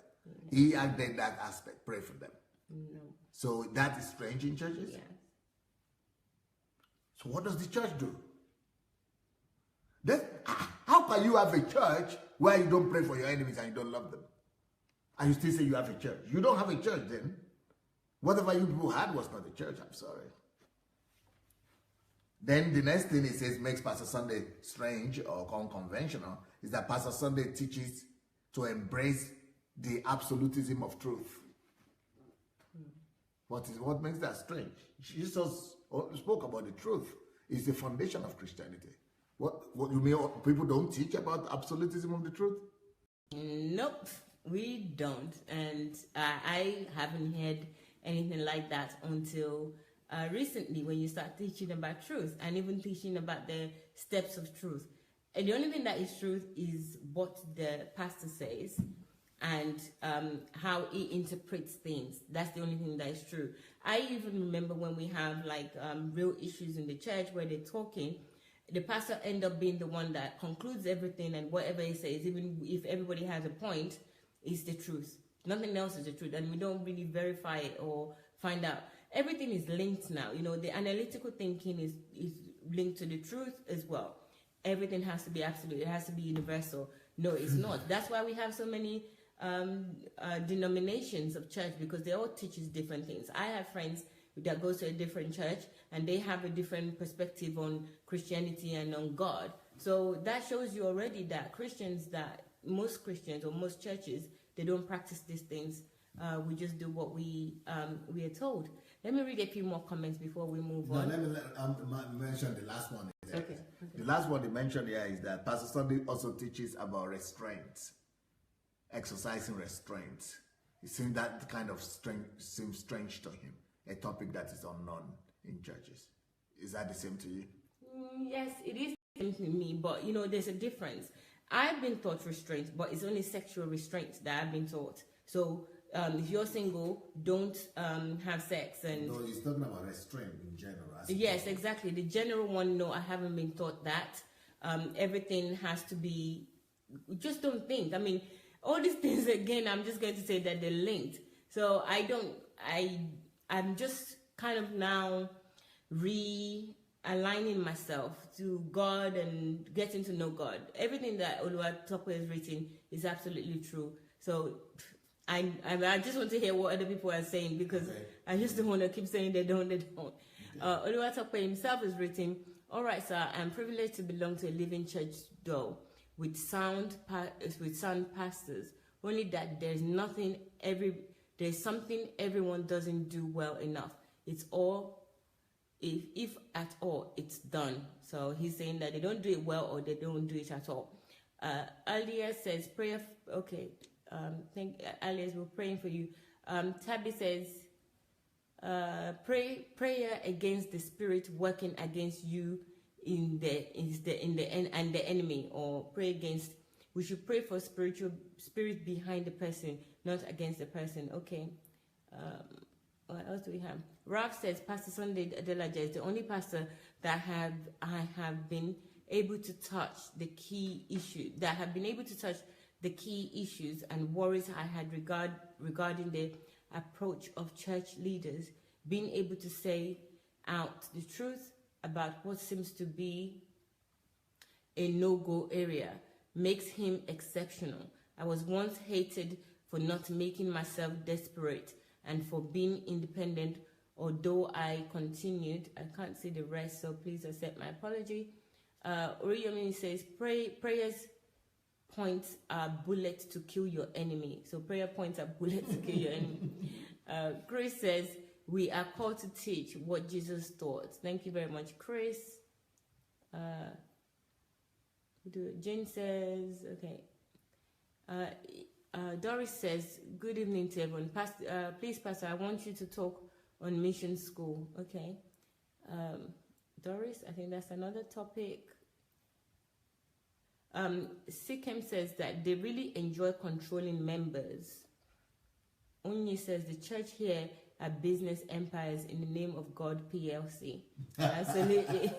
He added that aspect, pray for them. No. So that is strange in churches? Yeah. So what does the church do? Then, how can you have a church where you don't pray for your enemies and you don't love them? And you still say you have a church? You don't have a church then. Whatever you people had was not a church, I'm sorry. Then the next thing he says makes Pastor Sandey strange or unconventional is that Pastor Sandey teaches to embrace the absolutism of truth. What makes that strange? Jesus spoke about the truth. It's the foundation of Christianity. What you mean? People don't teach about absolutism of the truth? Nope, we don't, and I haven't heard anything like that until recently, when you start teaching about truth and even teaching about the steps of truth. And the only thing that is truth is what the pastor says and how he interprets things. That's the only thing that is true. I even remember when we have like real issues in the church where they're talking, the pastor end up being the one that concludes everything, and whatever he says, even if everybody has a point, is the truth. Nothing else is the truth, and we don't really verify it or find out. Everything is linked now. You know, the analytical thinking is linked to the truth as well. Everything has to be absolute. It has to be universal. No, it's not. That's why we have so many denominations of church, because they all teaches different things. I have friends that goes to a different church and they have a different perspective on Christianity and on God. So that shows you already that most Christians or most churches, they don't practice these things. We just do what we are told. Let me read a few more comments before we move on. Let me mention the last one. Okay. The last one they mentioned here is that Pastor Sandey also teaches about restraint, exercising restraint. It seems that kind of seems strange to him, a topic that is unknown in churches. Is that the same to you? Yes, it is the same to me, but you know, there's a difference. I've been taught restraint, but it's only sexual restraint that I've been taught. So if you're single, don't have sex. And no, he's talking about restraint in general. Yes, exactly. The general one, no, I haven't been taught that. Everything has to be, just don't think. I mean, all these things, again, I'm just going to say that they're linked. So I'm just kind of now realigning myself to God and getting to know God. Everything that Oluwatope has written is absolutely true. So I just want to hear what other people are saying, because I just don't want to keep saying they don't. Oluwatope himself has written, "All right, sir, I'm privileged to belong to a living church though, with sound pastors. Only that there's something everyone doesn't do well enough. It's all, if at all, it's done." So he's saying that they don't do it well or they don't do it at all. Alias says prayer. Okay. Alias, we're praying for you. Tabby says, prayer against the spirit working against you in the enemy, or pray against. We should pray for spiritual spirit behind the person, not against the person. Okay. What else do we have? Ralph says, Pastor Sandey Adelaja is the only pastor that I have been able to touch the key issue. That have been able to touch the key issues and worries I had regarding the approach of church leaders, being able to say out the truth about what seems to be a no-go area makes him exceptional. I was once hated for not making myself desperate and for being independent although I continued. I can't see the rest, so please accept my apology. Oriyomi says, prayers points are bullets to kill your enemy. So prayer points are bullets to kill your enemy. Chris says, we are called to teach what Jesus taught. Thank you very much, Chris. Jane says, okay. Doris says, good evening to everyone. Please, Pastor, I want you to talk on mission school. Okay. Doris, I think that's another topic. Sikhem says that they really enjoy controlling members. Onyi says the church here are business empires in the name of God PLC. Absolutely.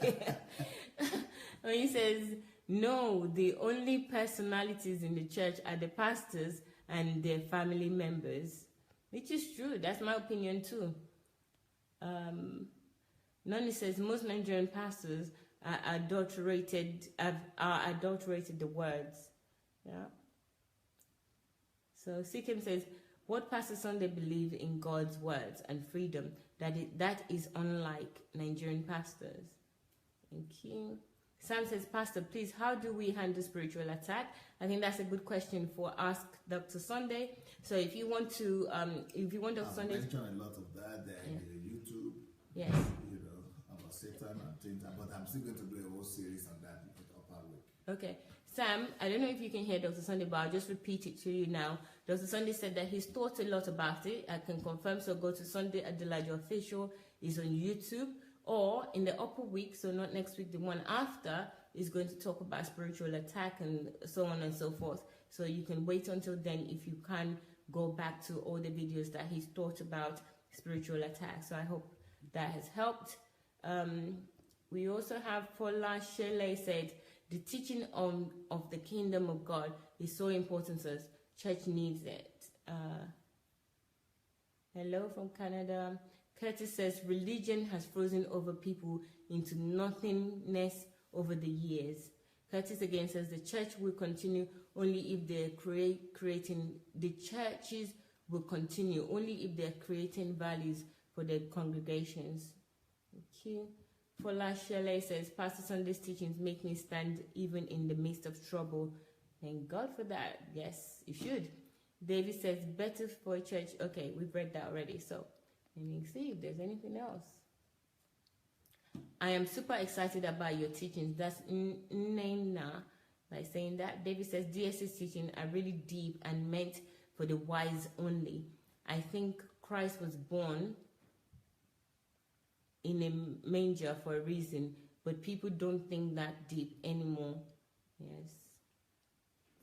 Onyi says, no, the only personalities in the church are the pastors and their family members. Which is true. That's my opinion too. Nani says most Nigerian pastors are adulterated the words. Yeah. So Sikkim says, what Pastor Sandey believe in God's words and freedom, that is unlike Nigerian pastors. Thank you. Sam says, Pastor, please, how do we handle spiritual attack? I think that's a good question for Ask Dr. Sandey. So if you want to, Dr. Sandey, mention a lot of that there in YouTube. Yes. You know, about Satan and things, but I'm still going to do a whole series on that with Upper Week. Okay. Sam, I don't know if you can hear Dr. Sandey, but I'll just repeat it to you now. Dr. Sandey said that he's thought a lot about it. I can confirm, so go to Sunday Adelaja Official. Is on YouTube. Or in the upper week, so not next week, the one after, is going to talk about spiritual attack and so on and so forth. So you can wait until then if you can go back to all the videos that he's taught about spiritual attack. So I hope that has helped. We also have Paula Shelley said, the teaching of the kingdom of God is so important to us. Church needs it. Hello from Canada. Curtis says, religion has frozen over people into nothingness over the years. Curtis again says, the church will continue only if they're the churches will continue only if they're creating values for their congregations. Thank you. Fola Shelley says, Pastor Sunday's teachings make me stand even in the midst of trouble. Thank God for that. Yes, you should. David says, better for a church. Okay, we've read that already. So, let me see if there's anything else. I am super excited about your teachings. That's Nena by saying that. David says, DS's teaching are really deep and meant for the wise only. I think Christ was born in a manger for a reason, but people don't think that deep anymore. Yes.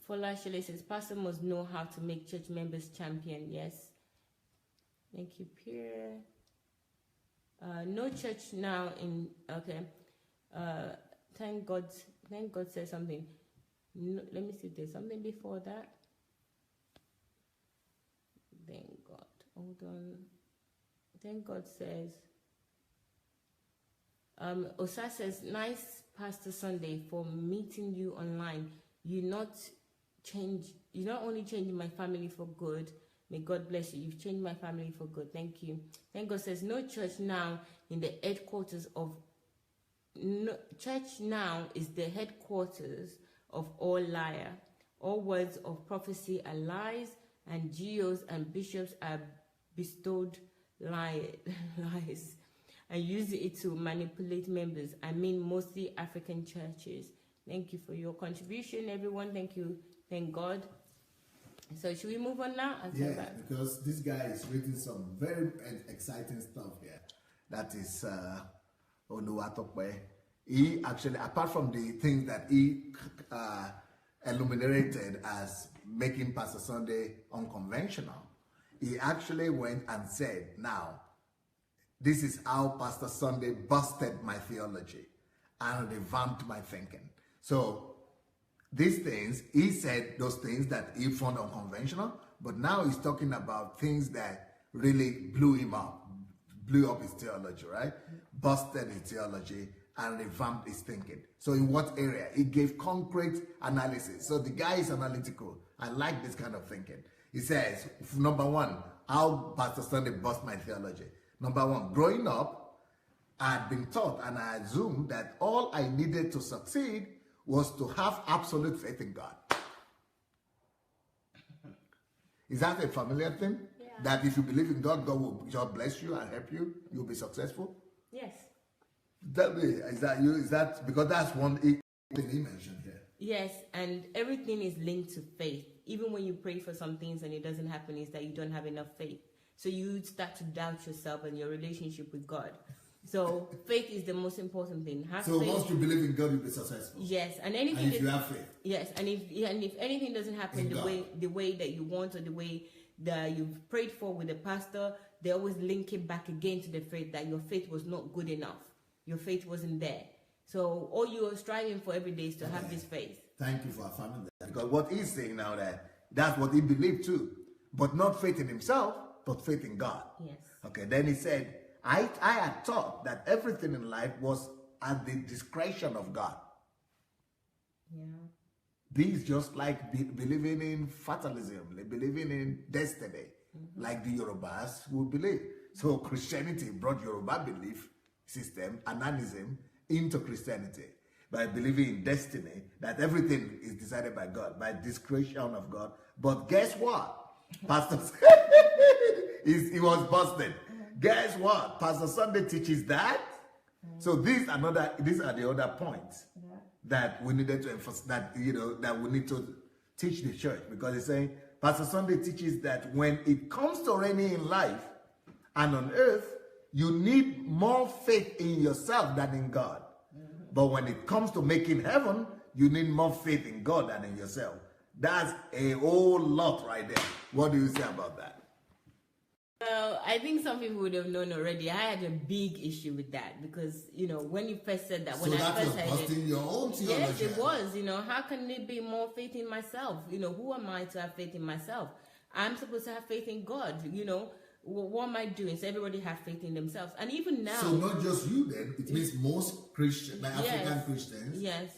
Fola Shelley says, Pastor must know how to make church members champion. Yes. Thank you, Pierre. No church now in, okay. Thank God says something. No, let me see if there's something before that. Thank God. Hold on. Thank God says, Osa says, nice Pastor Sunday for meeting you online. You're not only changing my family for good. May God bless you. You've changed my family for good. Thank you. Thank God says, no church now in the headquarters of, no, church now is the headquarters of all liar. All words of prophecy are lies, and GOs and bishops are bestowed lies and use it to manipulate members. I mean, mostly African churches. Thank you for your contribution, everyone. Thank you. Thank God. So should we move on now? Yes, because this guy is reading some very exciting stuff here. That is Onuwatope. He actually, apart from the things that he illuminated as making Pastor Sunday unconventional, he actually went and said, now, this is how Pastor Sunday busted my theology and revamped my thinking. So these things, he said those things that he found unconventional, but now he's talking about things that really blew him up, blew up his theology, right? Busted his theology and revamped his thinking. So in what area? He gave concrete analysis. So the guy is analytical. I like this kind of thinking. He says, number one, how Pastor Sunday bust my theology. Number one, growing up, I had been taught and I assumed that all I needed to succeed was to have absolute faith in God. Is that a familiar thing? Yeah. That if you believe in God, God will just bless you and help you, you'll be successful? Yes. Tell me, is that you? Is that because that's one thing he mentioned here? Yes, and everything is linked to faith. Even when you pray for some things and it doesn't happen, is that you don't have enough faith. So you start to doubt yourself and your relationship with God. So faith is the most important thing. So once you believe in God, you'll be successful. Yes, and anything. And if you have faith. Yes, and if anything doesn't happen the way that you want or the way that you've prayed for with the pastor, they always link it back again to the faith that your faith was not good enough. Your faith wasn't there. So all you are striving for every day is to have this faith. Thank you for affirming that. Because what he's saying now, that's what he believed too. But not faith in himself, but faith in God. Yes. Okay, then he said, I had thought that everything in life was at the discretion of God. Yeah. These just like believing in fatalism, like believing in destiny, like the Yorubas would believe. So Christianity brought Yoruba belief system, ananism, into Christianity by believing in destiny, that everything is decided by God, by discretion of God. But guess what? Pastor, he was busted. Guess what? Pastor Sandey teaches that. So these are the other points that we needed to emphasize, that that we need to teach the church, because he's saying Pastor Sandey teaches that when it comes to reigning in life and on earth, you need more faith in yourself than in God. But when it comes to making heaven, you need more faith in God than in yourself. That's a whole lot right there. What do you say about that? Well, I think some people would have known already. I had a big issue with that because, when you first said that, when I first heard it, your own theology. Yes, it was. How can it be more faith in myself? Who am I to have faith in myself? I'm supposed to have faith in God. What am I doing? So everybody have faith in themselves, and even now. So not just you, then it means most Christians, like African Christians. Yes.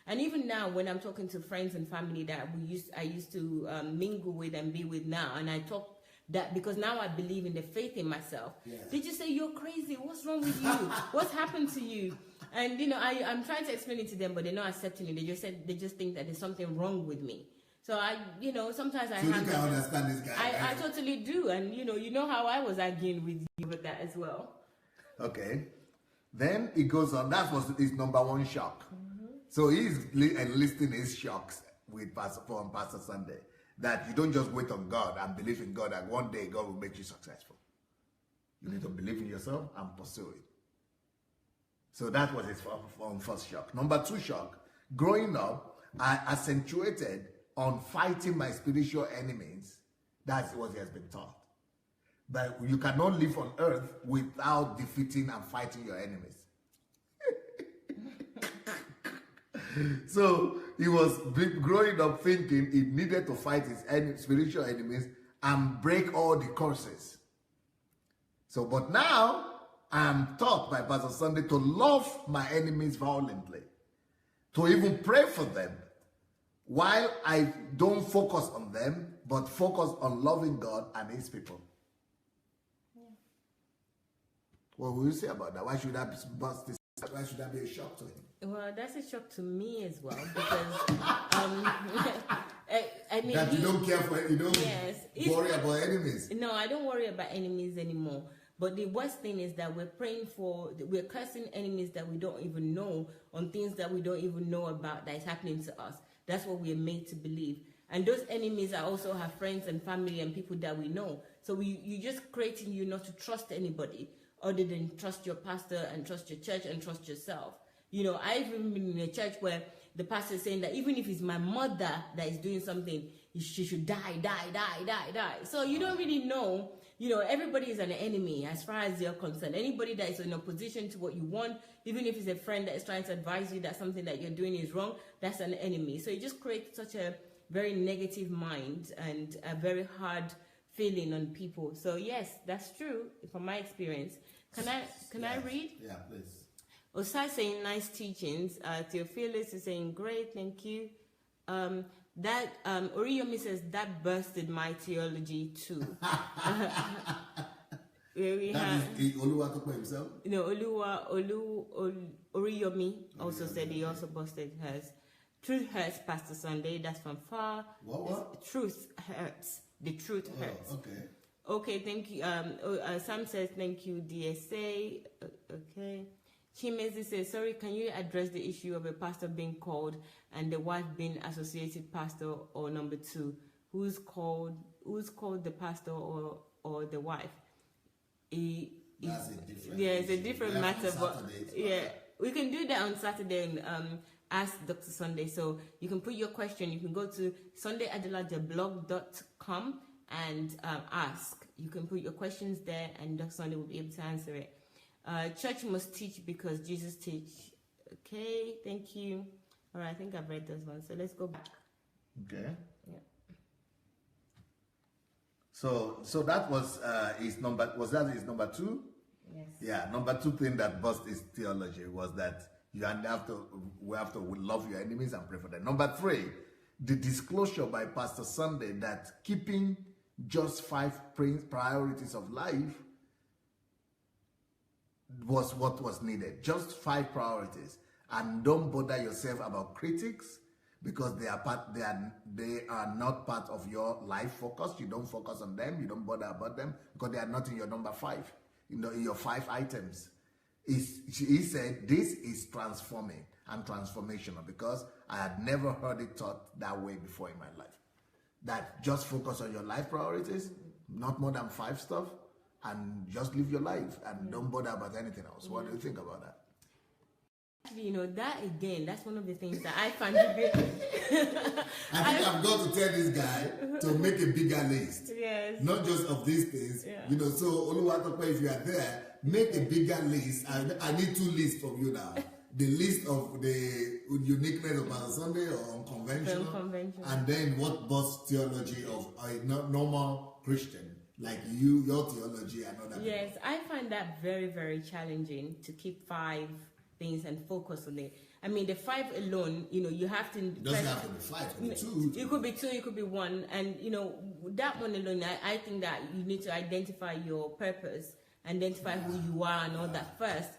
And even now, when I'm talking to friends and family that I used to mingle with and be with now, and I talk that because now I believe in the faith in myself. Yeah. They just say, "You're crazy. What's wrong with you? What's happened to you?" And I'm trying to explain it to them, but they're not accepting it. They just think that there's something wrong with me. So sometimes I. So you can understand this guy. I totally do, and you know how I was arguing with you with that as well. Okay, then it goes on. That was his number one shock. So he's enlisting his shocks with Pastor Sandey, that you don't just wait on God and believe in God, that one day God will make you successful. You need to believe in yourself and pursue it. So that was his first shock. Number two shock, growing up, I accentuated on fighting my spiritual enemies. That's what he has been taught. But you cannot live on earth without defeating and fighting your enemies. So he was growing up thinking he needed to fight his spiritual enemies and break all the curses. So, but now I'm taught by Pastor Sandey to love my enemies violently, to even pray for them, while I don't focus on them, but focus on loving God and his people. Yeah. What will you say about that? Why should that be a shock to him? Well, that's a shock to me as well, because I mean, that you don't care for, you don't worry about enemies. No, I don't worry about enemies anymore. But the worst thing is that we're cursing enemies that we don't even know on things that we don't even know about that is happening to us. That's what we are made to believe. And those enemies are also have friends and family and people that we know. So you're just creating you not to trust anybody other than trust your pastor and trust your church and trust yourself. I've even been in a church where the pastor is saying that even if it's my mother that is doing something, she should die. So you don't really know. Everybody is an enemy as far as you're concerned. Anybody that is in opposition to what you want, even if it's a friend that is trying to advise you that something that you're doing is wrong, that's an enemy. So it just creates such a very negative mind and a very hard feeling on people. So yes, that's true from my experience. Can I read? Yeah, please. Osai saying nice teachings. Theophilus is saying great, thank you. Oriyomi says that bursted my theology too. We that have, is Oluwatope himself? no, Oriyomi also said he also posted hers. Truth Hurts, Pastor Sandey, that's from far. What? Truth Hurts. The Truth Hurts. Okay. Okay, thank you. Sam says, thank you, DSA. Okay. Chimezi says, sorry, can you address the issue of a pastor being called and the wife being associated pastor or number two? Who's called the pastor or the wife? That's a different it's a different matter, but yeah, we can do that on Saturday and ask Dr. Sandey. So you can put your question. You can go to sundayadelajablog.com and ask. You can put your questions there, and Dr. Sandey will be able to answer it. Church must teach because Jesus teach. Okay, thank you. All right, I think I've read those ones. So let's go back. Okay. Yeah. So that was his number. Was that his number two? Yes. Yeah, number two thing that bust his theology was that we have to love your enemies and pray for them. Number three, the disclosure by Pastor Sandey that keeping just 5 priorities of life was what was needed. Just 5 priorities, and don't bother yourself about critics because they are not part of your life focus. You don't focus on them. You don't bother about them because they are not in your number 5. In your 5 items. He said this is transforming and transformational because I had never heard it taught that way before in my life. That just focus on your life priorities, not more than 5 stuff, and just live your life and don't bother about anything else. What do you think about that? You know, that again, that's one of the things that I find a bit... I think I've got to tell this guy to make a bigger list. Yes. Not just of these things. Yeah. You know, so Oluwatope, if you are there, make a bigger list. I need 2 lists from you now. The list of the uniqueness of Pastor Sandey or unconventional, and then what busts theology of a normal Christian like you, your theology and all that. Yes, I find that very, very challenging to keep 5 things and focus on it. I mean, the 5 alone, you know, you have to... It doesn't have to be 5, it could be 2. It could be 2, it could be 1. And, you know, that one alone, I think that you need to identify your purpose, identify who you are and all that first.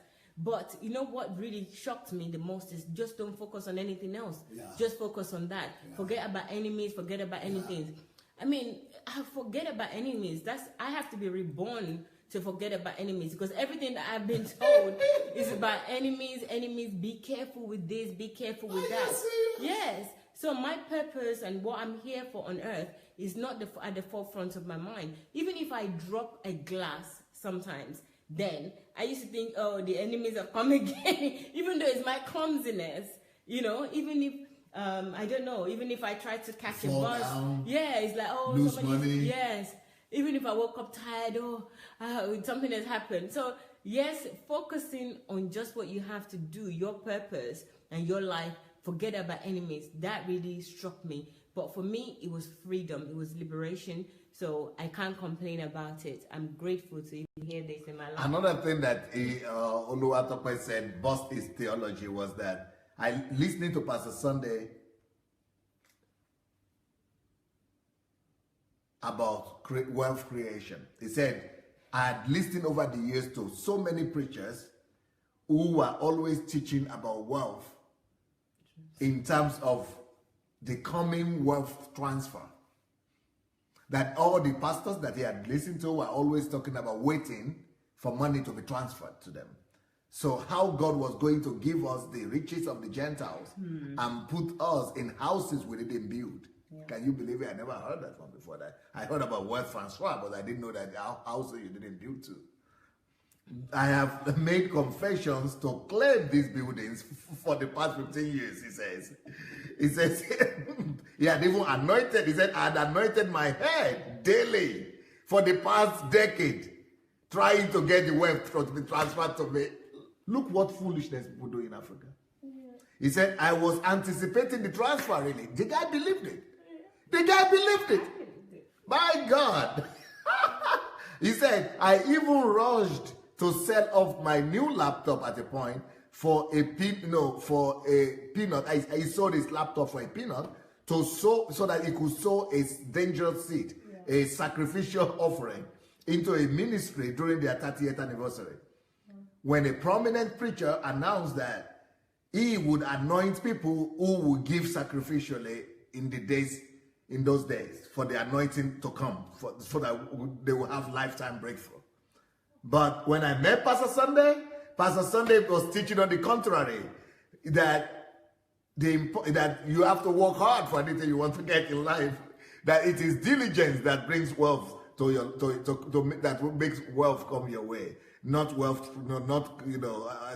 But, you know, what really shocked me the most is just don't focus on anything else. Yeah. Just focus on that. Yeah. Forget about enemies, forget about anything. I mean, I forget about enemies. I have to be reborn to forget about enemies because everything that I've been told is about enemies. Be careful with this, be careful with that. Yes. So my purpose and what I'm here for on earth is not at the forefront of my mind. Even if I drop a glass sometimes, then I used to think, oh, the enemies have come again. Even though it's my clumsiness, you know, even if I don't know, even if I try to catch a bus, it's like, oh, lose money. Yes. Even if I woke up tired, something has happened. So, yes, focusing on just what you have to do, your purpose and your life, forget about enemies. That really struck me. But for me, it was freedom. It was liberation. So I can't complain about it. I'm grateful to even hear this in my life. Another thing that Oluwatope said, bust his theology, was that listening to Pastor Sandey about wealth creation. He said, I had listened over the years to so many preachers who were always teaching about wealth in terms of the coming wealth transfer. That all the pastors that he had listened to were always talking about waiting for money to be transferred to them. So how God was going to give us the riches of the Gentiles and put us in houses we didn't build. Yeah. Can you believe it? I never heard that one before. That I heard about wealth transfer, but I didn't know that houses you didn't build to. I have made confessions to claim these buildings for the past 15 years, he says. He says, he had even anointed, he said, I had anointed my head daily for the past decade, trying to get the wealth to be transferred to me. Look what foolishness people do in Africa. Yeah. He said, I was anticipating the transfer, really. The guy believed it. The guy believed it. My God. He said, I even rushed to sell off my new laptop at a point for a peanut. I sold his laptop for a peanut so that he could sow a dangerous seed, a sacrificial offering into a ministry during their 30th anniversary. When a prominent preacher announced that he would anoint people who would give sacrificially in those days for the anointing to come, so that they will have lifetime breakthrough. But when I met Pastor Sandey was teaching on the contrary, that you have to work hard for anything you want to get in life, that it is diligence that brings wealth that makes wealth come your way, not wealth, not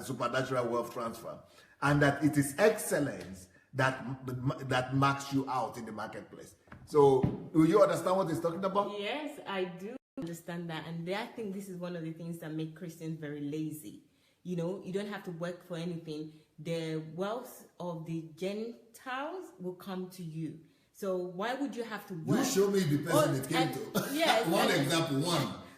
supernatural wealth transfer, and that it is excellence that marks you out in the marketplace. So, do you understand what he's talking about? Yes, I do understand that, and I think this is one of the things that make Christians very lazy. You don't have to work for anything. The wealth of the Gentiles will come to you. So why would you have to work? You show me the person it came to. Yes. One example.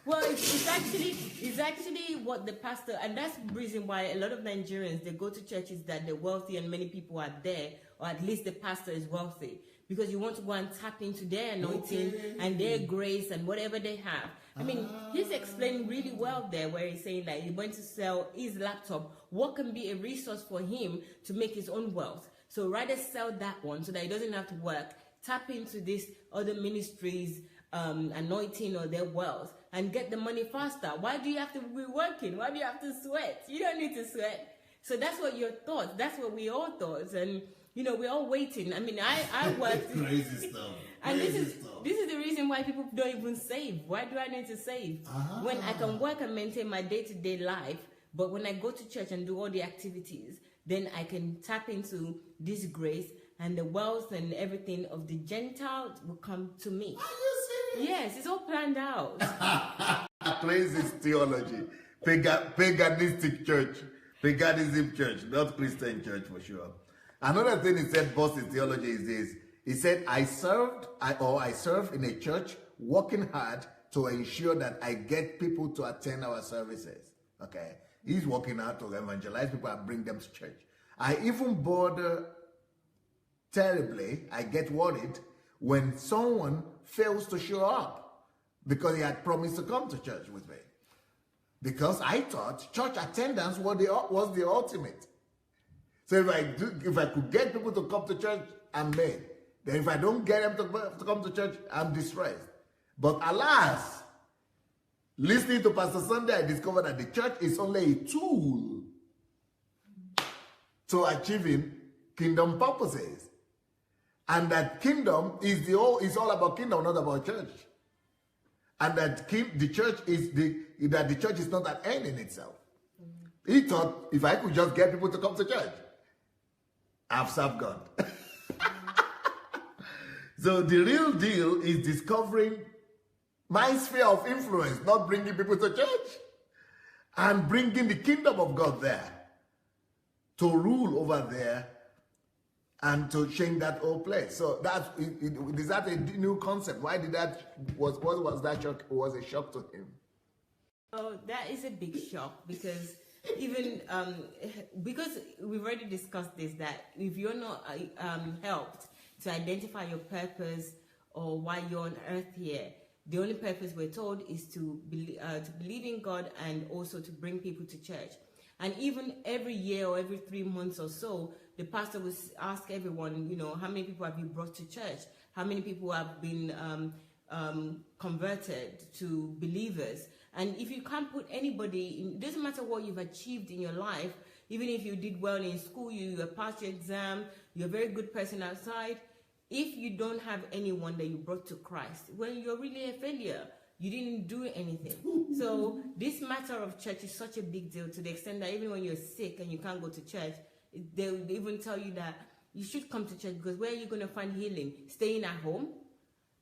Well, it's actually what the pastor, and that's the reason why a lot of Nigerians, they go to churches that they're wealthy and many people are there, or at least the pastor is wealthy, because you want to go and tap into their anointing and their grace and whatever they have. I mean, he's explained really well there, where he's saying that he went to sell his laptop. What can be a resource for him to make his own wealth? So rather sell that one so that he doesn't have to work. Tap into this other ministries' anointing or their wealth and get the money faster. Why do you have to be working? Why do you have to sweat? You don't need to sweat. So that's what your thoughts. That's what we all thought. And we're all waiting. I mean, I worked. Crazy stuff. And this is the reason why people don't even save. Why do I need to save? When I can work and maintain my day-to-day life, but when I go to church and do all the activities, then I can tap into this grace, and the wealth and everything of the Gentiles will come to me. Are you serious? Yes, it's all planned out. Crazy theology. Paganistic church. Paganism church, not Christian church for sure. Another thing he said, boss, his theology is this. He said, I serve in a church working hard to ensure that I get people to attend our services. Okay? He's working hard to evangelize people and bring them to church. I even bother terribly, I get worried when someone fails to show up because he had promised to come to church with me. Because I thought church attendance was the ultimate. So if I could get people to come to church, I'm made. Then if I don't get them to come to church, I'm distressed. But alas, listening to Pastor Sandey, I discovered that the church is only a tool to achieving kingdom purposes. And that kingdom is all about kingdom, not about church. And that the church is not an end in itself. He thought if I could just get people to come to church, I've served God. So the real deal is discovering my sphere of influence, not bringing people to church, and bringing the kingdom of God there to rule over there and to change that whole place. So is that a new concept? Why did what was that shock? Was a shock to him? Oh, that is a big shock, because even because we've already discussed this, that if you're not helped to identify your purpose or why you're on earth here, the only purpose we're told is to believe in God and also to bring people to church. And even every year or every 3 months or so, the pastor will ask everyone, how many people have you brought to church? How many people have been converted to believers? And if you can't put anybody in, it doesn't matter what you've achieved in your life, even if you did well in school, you passed your exam, you're a very good person outside, if you don't have anyone that you brought to Christ, well, you're really a failure. You didn't do anything. So this matter of church is such a big deal, to the extent that even when you're sick and you can't go to church, they'll even tell you that you should come to church, because where are you going to find healing? Staying at home?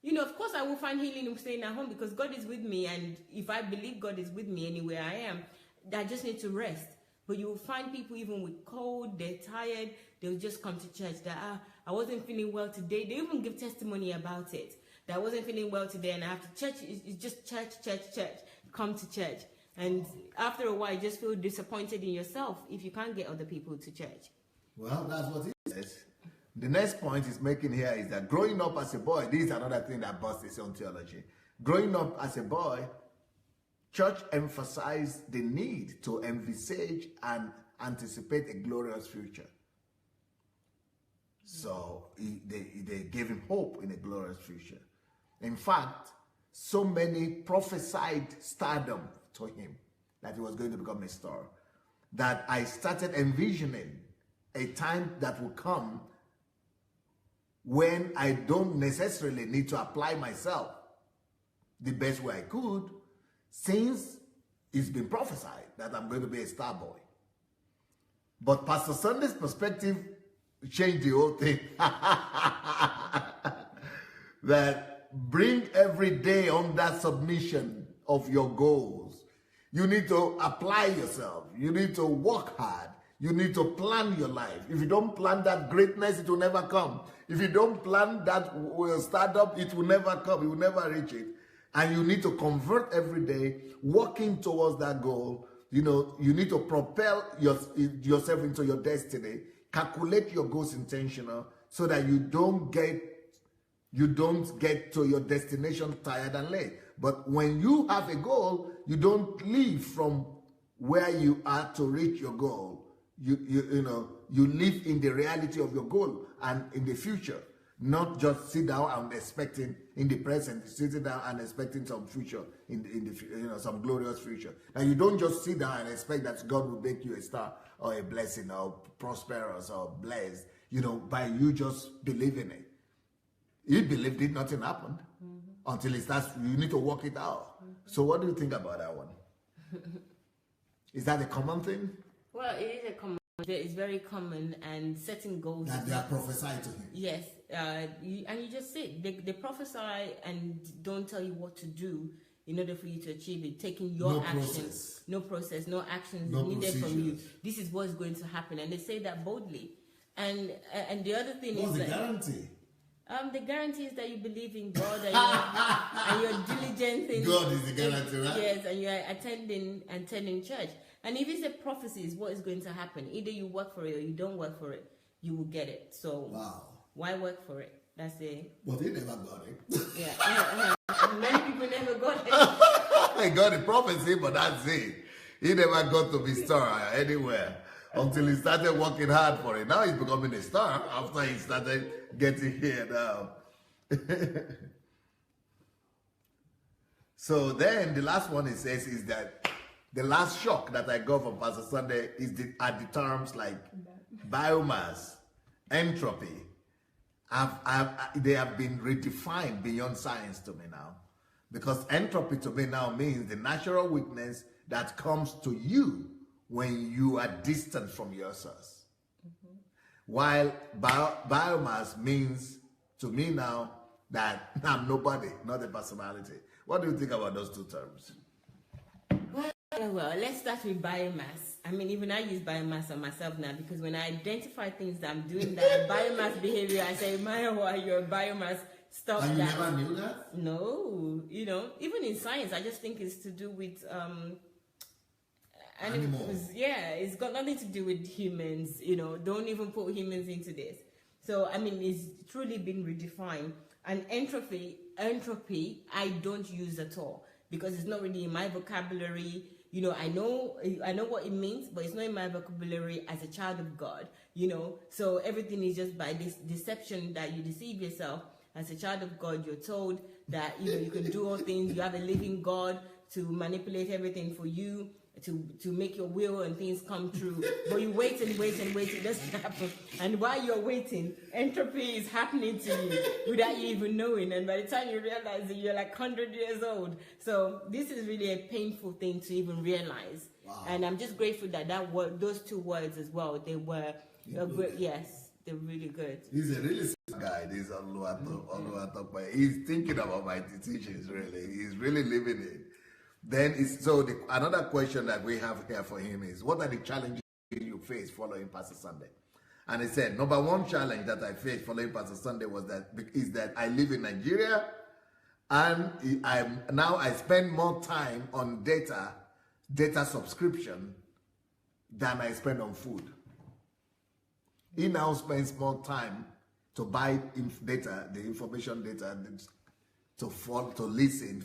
Of course I will find healing staying at home, because God is with me, and if I believe God is with me anywhere I am, I just need to rest. But you will find people even with cold, they're tired, they'll just come to church, that I wasn't feeling well today. They even give testimony about it, that I wasn't feeling well today and I have to church. It's just church. Come to church. And after a while, you just feel disappointed in yourself if you can't get other people to church. Well, that's what he says. The next point he's making here is that growing up as a boy, this is another thing that busts his own theology. Growing up as a boy, church emphasized the need to envisage and anticipate a glorious future. So they gave him hope in a glorious future. In fact, so many prophesied stardom to him that he was going to become a star, that I started envisioning a time that will come when I don't necessarily need to apply myself the best way I could, since it's been prophesied that I'm going to be a star boy. But Pastor Sunday's perspective changed the whole thing. That bring every day under submission of your goals. You need to apply yourself. You need to work hard. You need to plan your life. If you don't plan that greatness, it will never come. If you don't plan that startup, it will never come. You will never reach it. And you need to convert every day, working towards that goal. You know, you need to propel yourself into your destiny. Calculate your goals intentional so that you don't get to your destination tired and late. But when you have a goal, you don't leave from where you are to reach your goal. You live in the reality of your goal and in the future, not just sit down and expecting in the present, sitting down and expecting some future some glorious future. And you don't just sit down and expect that God will make you a star or a blessing or prosperous or blessed, by you just believing it. He believed it, nothing happened until it starts. You need to work it out. So what do you think about that one? Is that a common thing? Well, it is a common. It's very common, and setting goals. That they are prophesied to him. Yes, and you just say they prophesy and don't tell you what to do in order for you to achieve it. Taking your actions, no process, no actions needed from you. This is what's going to happen, and they say that boldly. And the other thing what's is the guarantee? The guarantee is that you believe in God and you're diligent in God is the guarantee, right? Yes, and you're attending church. And if it's a prophecy, is what is going to happen. Either you work for it or you don't work for it, you will get it. So why work for it? That's it. But he never got it. Yeah. Many people never got it. They got the prophecy, but that's it. He never got to be star anywhere until he started working hard for it. Now he's becoming a star after he started getting here now. So then the last one it says is that the last shock that I got from Pastor Sunday is at the terms like biomass, entropy. They have been redefined beyond science to me now. Because entropy to me now means the natural weakness that comes to you when you are distant from your source. While biomass means to me now that I'm nobody, not a personality. What do you think about those two terms? Well, let's start with biomass. I mean, even I use biomass on myself now, because when I identify things that I'm doing that biomass behavior, I say, Maya, you're a biomass. Stop and that. You never knew that? No, even in science, I just think it's to do with animals. Yeah, it's got nothing to do with humans. Don't even put humans into this. So I mean, it's truly been redefined. And entropy, I don't use at all, because it's not really in my vocabulary. I know what it means, but it's not in my vocabulary as a child of God. So everything is just by this deception that you deceive yourself. As a child of God, you're told that you can do all things. You have a living God to manipulate everything for you, to make your will and things come true. But you wait and wait and wait, it doesn't happen. And while you're waiting, entropy is happening to you without you even knowing. And by the time you realize that you're like 100 years old. So this is really a painful thing to even realize. Wow. And I'm just grateful that those two words as well, they were great. Yes, they're really good. He's a really smart guy, this Oluwatope. He's thinking about my teachings, really. He's really living it. Then another question that we have here for him is, what are the challenges you face following Pastor Sunday? And he said, number one challenge that I faced following Pastor Sunday is that I live in Nigeria, and I spend more time on data subscription than I spend on food. He now spends more time to buy the information data, to listen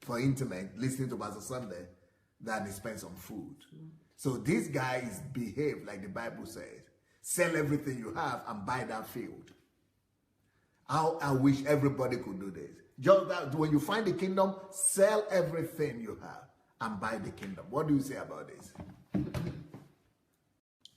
for intimate, listening to Pastor Sunday, than he spends on food. So this guy is behaved like the Bible says. Sell everything you have and buy that field. How I wish everybody could do this. Just that when you find the kingdom, sell everything you have and buy the kingdom. What do you say about this?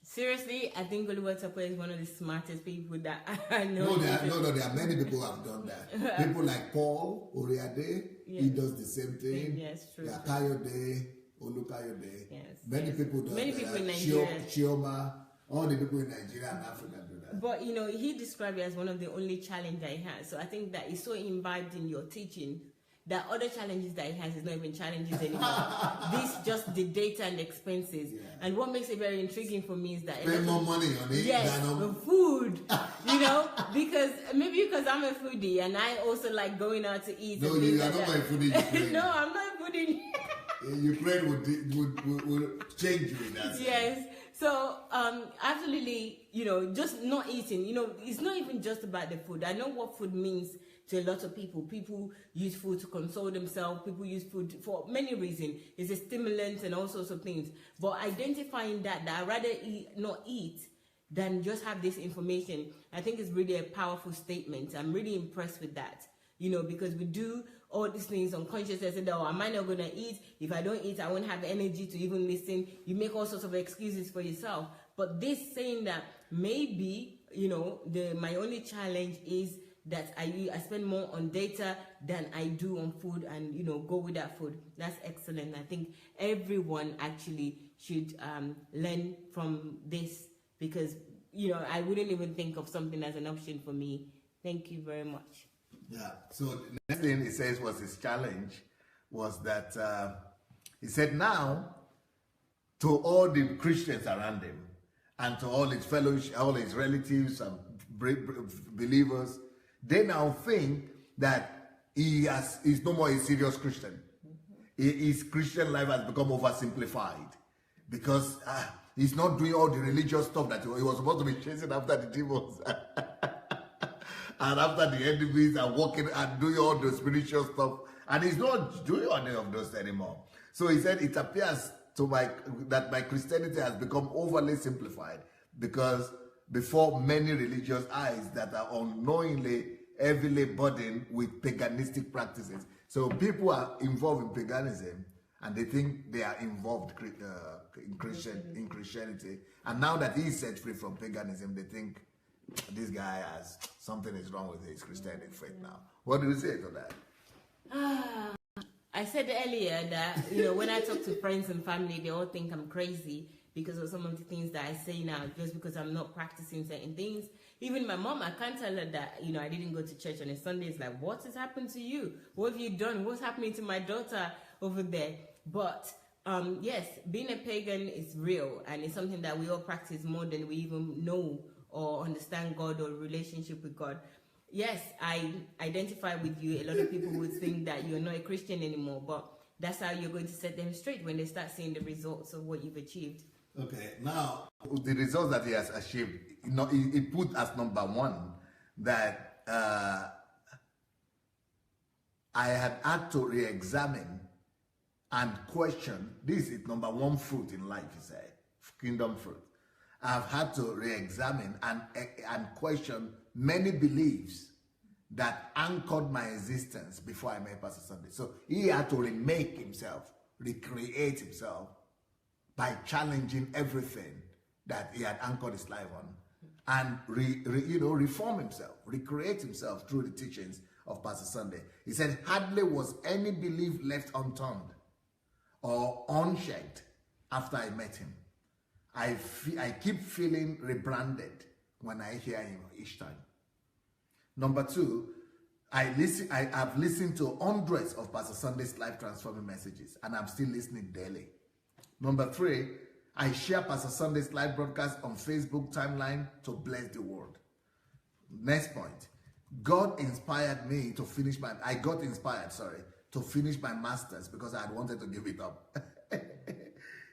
Seriously, I think Oluwatope is one of the smartest people that I know. No, there are many people who have done that. People like Paul Oriade, he does the same thing. Yes, true. Yeah, Kayode, Olukayode. Yes. Many people do that. Many people in Nigeria. Chioma, all the people in Nigeria and Africa do that. But, he described it as one of the only challenges he has. So I think that is so imbibed in your teaching that other challenges that he has is not even challenges anymore. This just the data and the expenses. Yeah. And what makes it very intriguing for me is that spend more money on it than the food. because I'm a foodie and I also like going out to eat. No, you are not a foodie. No, I'm not a foodie. Ukraine would change you in that sense. Yes. So, absolutely, just not eating. It's not even just about the food. I know what food means to a lot of people. People use food to console themselves. People use food for many reasons. It's a stimulant and all sorts of things. But identifying that I'd rather not eat than just have this information, I think is really a powerful statement. I'm really impressed with that. Because we do all these things unconsciously. I said, oh, am I not going to eat? If I don't eat, I won't have energy to even listen. You make all sorts of excuses for yourself. But this saying that maybe, my only challenge is that I spend more on data than I do on food and, go with that food. That's excellent. I think everyone actually should learn from this because, I wouldn't even think of something as an option for me. Thank you very much. Yeah. So the next thing he says was his challenge was that he said now to all the Christians around him and to all his fellows, all his relatives and believers, they now think that he's no more a serious Christian. His Christian life has become oversimplified because he's not doing all the religious stuff that he was supposed to be chasing after the demons. And after the enemies and walking and doing all the spiritual stuff. And he's not doing any of those anymore. So he said, it appears to that my Christianity has become overly simplified because before many religious eyes that are unknowingly heavily burdened with paganistic practices. So people are involved in paganism and they think they are involved in Christianity. And now that he's set free from paganism, they think this guy has something is wrong with his Christianic faith now. What do you say to that? I said earlier that, when I talk to friends and family, they all think I'm crazy because of some of the things that I say now, just because I'm not practicing certain things. Even my mom, I can't tell her that, I didn't go to church on a Sunday. It's like, what has happened to you? What have you done? What's happening to my daughter over there? But, yes, being a pagan is real and it's something that we all practice more than we even know or understand God or relationship with God. Yes, I identify with you. A lot of people would think that you're not a Christian anymore, but that's how you're going to set them straight when they start seeing the results of what you've achieved. Okay, now the results that he has achieved, he put as number one that I had to re-examine and question. This is number one fruit in life, he said, kingdom fruit. I've had to re-examine and question many beliefs that anchored my existence before I met Pastor Sunday. So he had to remake himself, recreate himself by challenging everything that he had anchored his life on, and reform himself, recreate himself through the teachings of Pastor Sunday. He said, hardly was any belief left unturned or unchecked after I met him. I keep feeling rebranded when I hear him each time. Number two, I've listened to hundreds of Pastor Sunday's life transforming messages, and I'm still listening daily. Number three, I share Pastor Sunday's live broadcast on Facebook timeline to bless the world. Next point, God inspired me to finish I got inspired to finish my master's because I had wanted to give it up.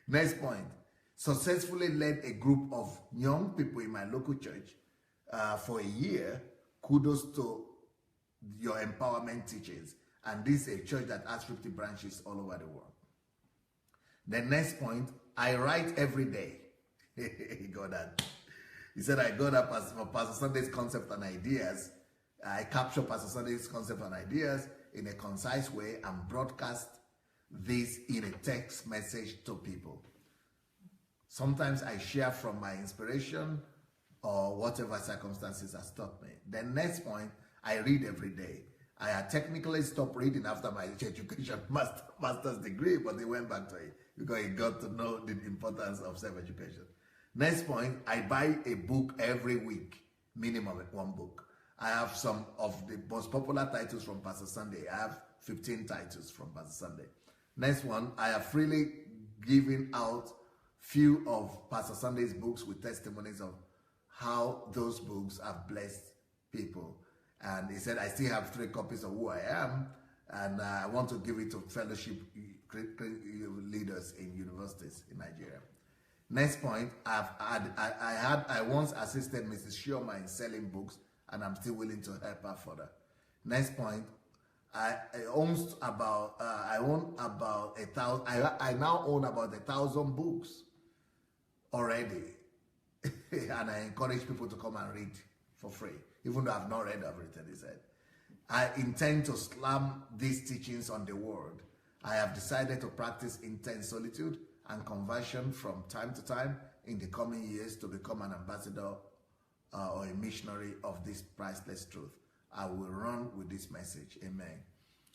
Next point, successfully led a group of young people in my local church for a year. Kudos to your empowerment teachings. And this is a church that has 50 branches all over the world. The next point, I write every day. He got that. He said, I got up for Pastor Sandei's concept and ideas. I capture Pastor Sandei's concept and ideas in a concise way and broadcast this in a text message to people. Sometimes I share from my inspiration or whatever circumstances has taught me. The next point, I read every day. I had technically stopped reading after my education master's degree, but he went back to it because he got to know the importance of self-education. Next point, I buy a book every week, minimum one book. I have some of the most popular titles from Pastor Sandei. I have 15 titles from Pastor Sandei. Next one, I have freely given out few of Pastor Sandei's books with testimonies of how those books have blessed people. And he said, I still have 3 copies of Who I Am, and I want to give it to fellowship leaders in universities in Nigeria. Next point, I once assisted Mrs. Shioma in selling books, and I'm still willing to help her further. Next point, I now own about 1,000 books already, and I encourage people to come and read for free, even though I've not read everything he said. I intend to slam these teachings on the world. I have decided to practice intense solitude and conversion from time to time in the coming years to become an ambassador or a missionary of this priceless truth. I will run with this message. Amen.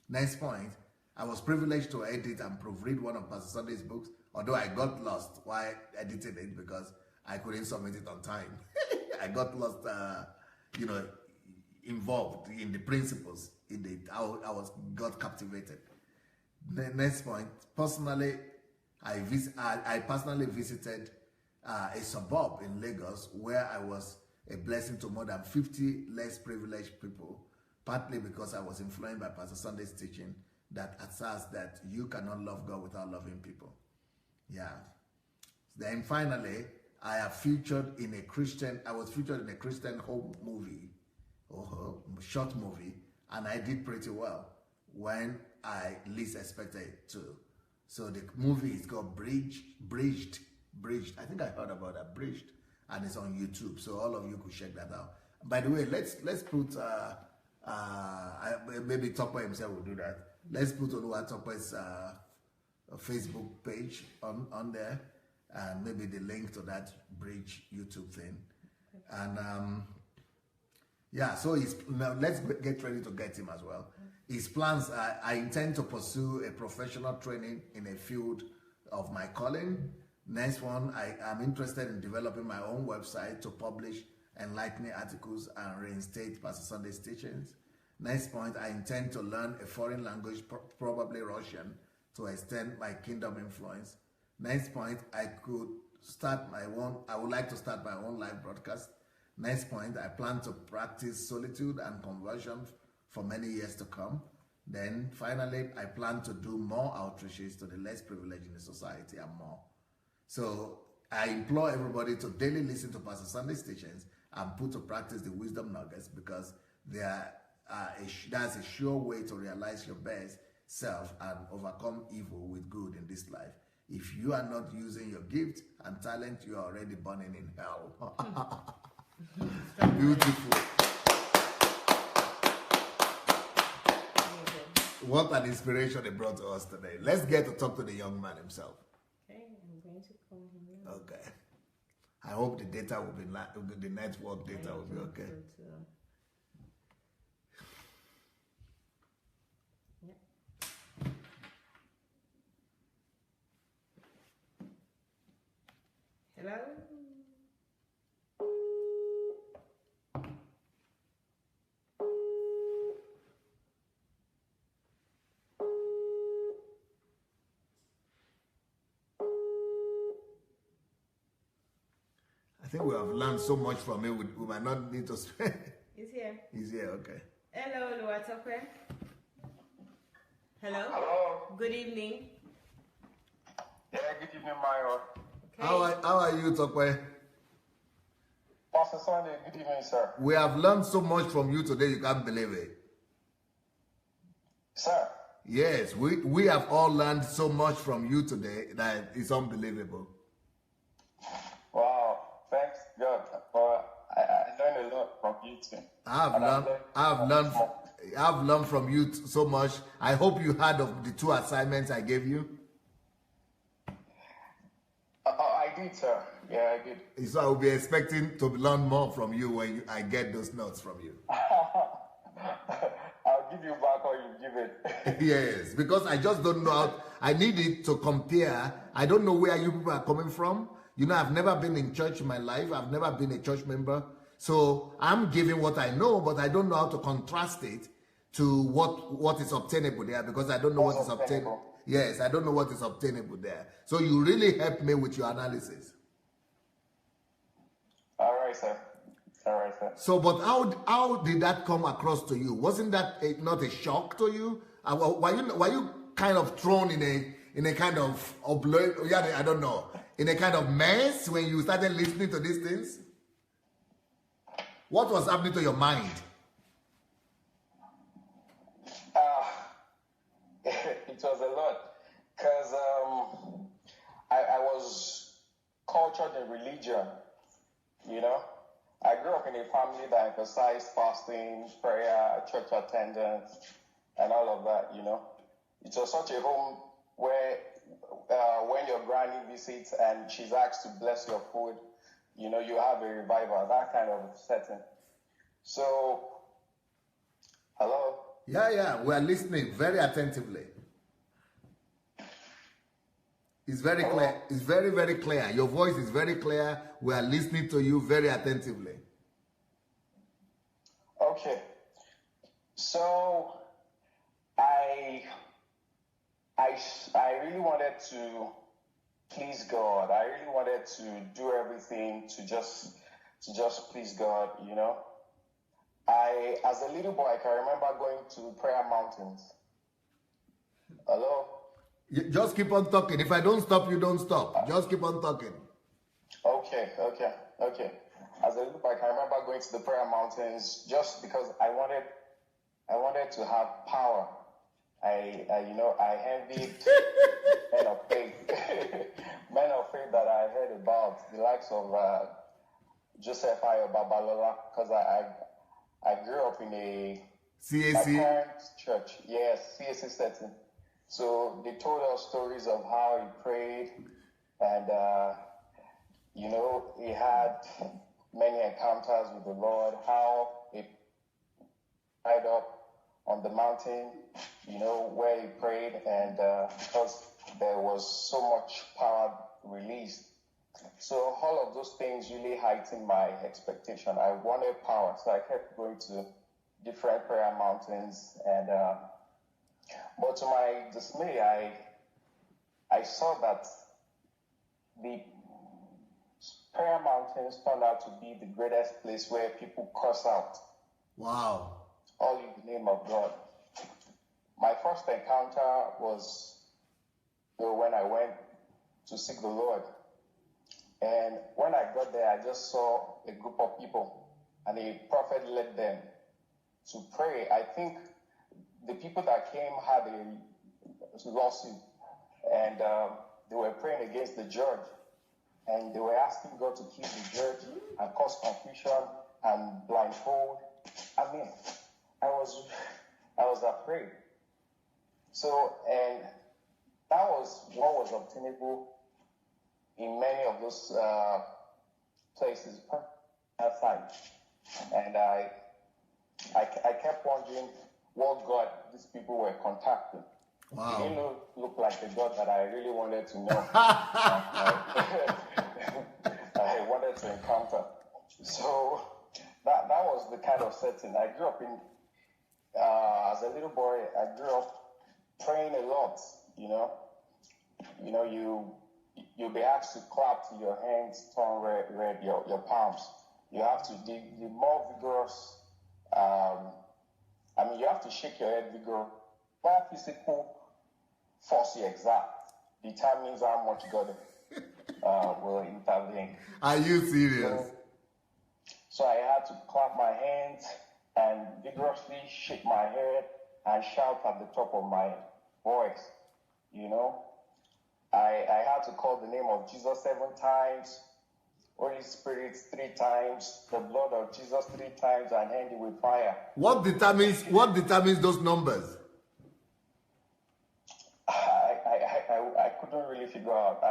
Next point, I was privileged to edit and proofread one of Pastor Sandei's books, although I got lost while editing it because I couldn't submit it on time. I got lost, involved in the principles. I got captivated. The next point, personally, I personally visited a suburb in Lagos where I was a blessing to more than 50 less privileged people, partly because I was influenced by Pastor Sandei's teaching that asserts that you cannot love God without loving people. Yeah. Then finally, I was featured in a Christian home movie, short movie, and I did pretty well when I least expected it to. So the movie is called Bridged. I think I heard about that, Bridged, and it's on YouTube. So all of you could check that out. By the way, let's put maybe Topper himself will do that. Let's put Oluwa Topper's Facebook page on there, and maybe the link to that Bridge YouTube thing. And so now let's get ready to get him as well. His plans are, I intend to pursue a professional training in a field of my calling. Next one, I am interested in developing my own website to publish enlightening articles and reinstate Pastor Sandei's teachings. Next point, I intend to learn a foreign language, probably Russian, to extend my kingdom influence. Next point, I would like to start my own live broadcast. Next point, I plan to practice solitude and conversion for many years to come. Then finally, I plan to do more outreaches to the less privileged in the society and more. So I implore everybody to daily listen to Pastor Sandei's teachings and put to practice the wisdom nuggets, because that's a sure way to realize your best self and overcome evil with good in this life. If you are not using your gift and talent, you are already burning in hell. Beautiful. What an inspiration they brought to us today. Let's get to talk to the young man himself. Okay, I'm going to call him now. Okay. I hope the data will be the network data will be okay. Hello? I think we have learned so much from him, we might not need to spend. He's here. He's here, okay. Hello, Oluwatope. Hello? Hello. Good evening. Yeah, good evening, Mayor. Okay. How are you, Tokwe? Pastor Sandei, good evening, sir. We have learned so much from you today, you can't believe it. Sir. Yes, we have all learned so much from you today that it's unbelievable. Wow, thanks God. I learned a lot from you too. I've learned from you so much. I hope you heard of the 2 assignments I gave you. I did, sir. Yeah, I did. So I will be expecting to learn more from you when I get those notes from you. I'll give you back or you give it. Yes, because I just don't know how. I need it to compare. I don't know where you people are coming from. You know, I've never been in church in my life. I've never been a church member. So I'm giving what I know, but I don't know how to contrast it to what is obtainable there, because I don't know what is obtainable. Yes, I don't know what is obtainable there. So you really helped me with your analysis. All right, sir. All right, sir. So, but how did that come across to you? Wasn't that not a shock to you? Were you kind of thrown in a kind of I don't know, in a kind of mess when you started listening to these things? What was happening to your mind? It was a lot, because I was cultured in religion, you know. I grew up in a family that emphasized fasting, prayer, church attendance, and all of that, you know. It was such a home where when your granny visits and she's asked to bless your food, you know, you have a revival, that kind of setting. So, hello? Yeah, we are listening very attentively. It's very clear. It's very, very clear. Your voice is very clear. We are listening to you very attentively. Okay. So, I really wanted to please God. I really wanted to do everything to just please God, you know. As a little boy, I can remember going to prayer mountains. Hello? Just keep on talking. If I don't stop, you don't stop. Just keep on talking. Okay. As a little boy, I can remember going to the prayer mountains just because I wanted to have power. I envied men of faith, men of faith that I heard about, the likes of Joseph Ayo Babalola, because I grew up in a CAC? My parents' church. Yes, CAC setting. So they told us stories of how he prayed, and he had many encounters with the Lord, how he tied up on the mountain, where he prayed, and because there was so much power released. So all of those things really heightened my expectation. I wanted power, so I kept going to different prayer mountains, and but to my dismay, I saw that the prayer mountains turned out to be the greatest place where people curse out. Wow. All in the name of God. My first encounter was when I went to seek the Lord. And when I got there, I just saw a group of people, and a prophet led them to pray. I think the people that came had a lawsuit, and they were praying against the judge, and they were asking God to keep the judge and cause confusion and blindfold. I mean, I was afraid. So, and that was what was obtainable in many of those places outside. And I kept wondering what God these people were contacting. Wow. It didn't look like the God that I really wanted to know. I wanted to encounter. So that was the kind of setting. I grew up in, as a little boy, I grew up praying a lot, you'll be asked to clap till your hands turn red, your palms. You have to be more vigorous. You have to shake your head vigorous. What physical force you exert determines how much God will intervene. Are you serious? So I had to clap my hands and vigorously shake my head and shout at the top of my voice. You know, I had to call the name of Jesus 7 times, Holy Spirit 3 times, the blood of Jesus 3 times, and end it with fire. What determines those numbers? I couldn't really figure out.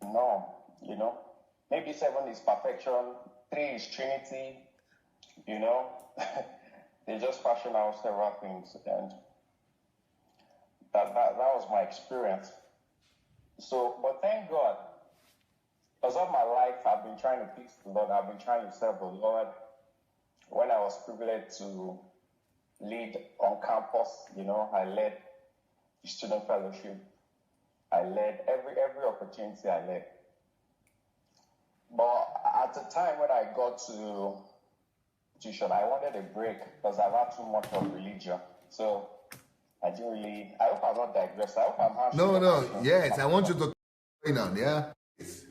No, you know. Maybe 7 is perfection, 3 is Trinity, you know. They just fashion out several things, and that was my experience. So, but thank God, because all my life I've been trying to please the Lord, I've been trying to serve the Lord. When I was privileged to lead on campus, you know, I led the student fellowship. I led every opportunity I led. But at the time when I got to tuition, I wanted a break because I've had too much of religion. So I didn't really, I hope I'm not digressed. I hope I'm answering. No, yes, I want you to going on, yeah? Yes.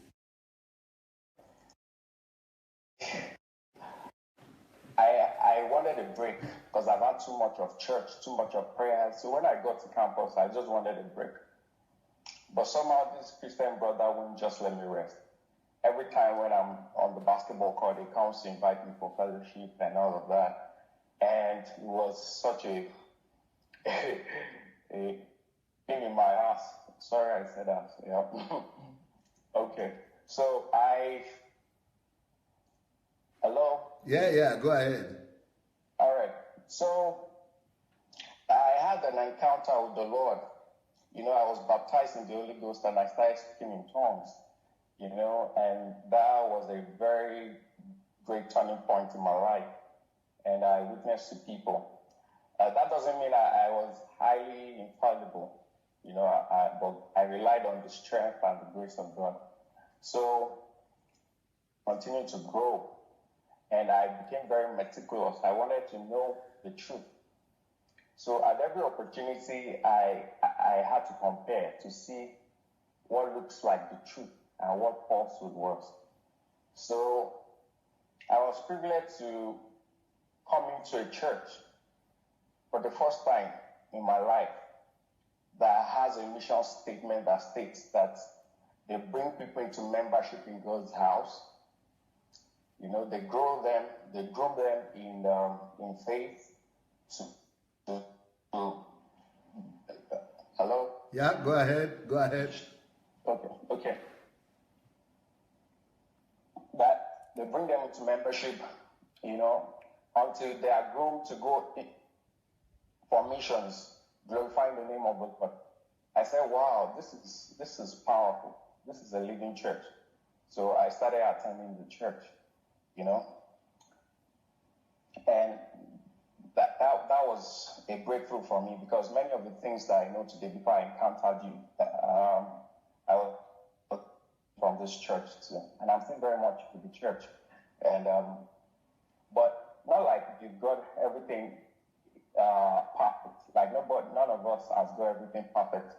I wanted a break because I've had too much of church, too much of prayer. So when I got to campus, I just wanted a break. But somehow this Christian brother wouldn't just let me rest. Every time when I'm on the basketball court, he comes to invite me for fellowship and all of that. And it was such a thing in my ass. Sorry I said that. Yeah. Okay. So hello? Yeah, go ahead. All right. So I had an encounter with the Lord. You know, I was baptized in the Holy Ghost and I started speaking in tongues. You know, and that was a very great turning point in my life. And I witnessed to people. That doesn't mean I was highly infallible, you know, but I relied on the strength and the grace of God. So, continued to grow. And I became very meticulous. I wanted to know the truth. So, at every opportunity, I had to compare to see what looks like the truth and what falsehood was. So I was privileged to come into a church for the first time in my life that has a mission statement that states that they bring people into membership in God's house. You know, they groom them in faith. Hello? Yeah, go ahead. Okay. That they bring them into membership, you know, until they are groomed to go for missions, glorifying the name of God. I said, wow, this is powerful. This is a living church. So I started attending the church, you know. And that was a breakthrough for me because many of the things that I know today before I encountered you, I was from this church too, and I'm still very much with the church, and but not like you've got everything perfect. Like none of us has got everything perfect,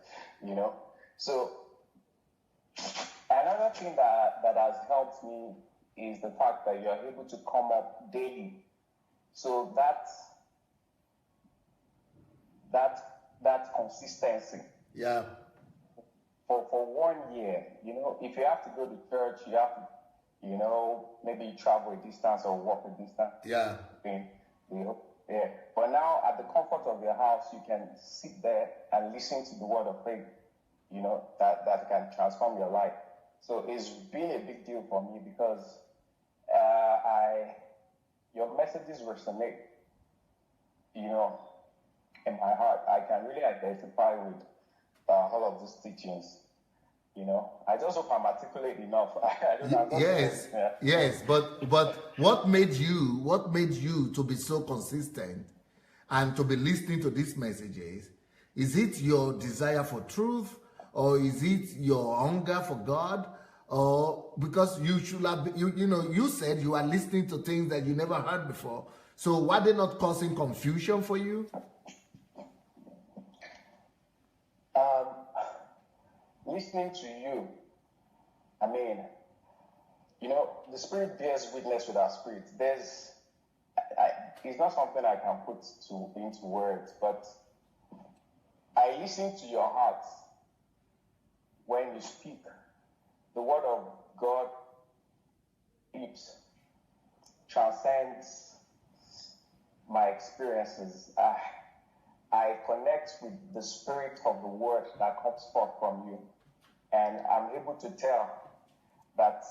you know. So another thing that has helped me is the fact that you are able to come up daily. So that consistency. Yeah. For 1 year, you know, if you have to go to church, you have to, you know, maybe travel a distance or walk a distance. Yeah. Yeah. But now, at the comfort of your house, you can sit there and listen to the word of faith, you know, that can transform your life. So it's been a big deal for me because your messages resonate, you know, in my heart. I can really identify with all of these teachings, you know. I just hope I'm articulate enough. Yes, but what made you to be so consistent and to be listening to these messages? Is it your desire for truth, or is it your hunger for God? Or because you should have, you said you are listening to things that you never heard before. So were they not causing confusion for you? Listening to you, I mean, you know, the Spirit bears witness with our spirit. it's not something I can put into words, but I listen to your heart when you speak. The word of God transcends my experiences. I connect with the spirit of the word that comes forth from you, and I'm able to tell that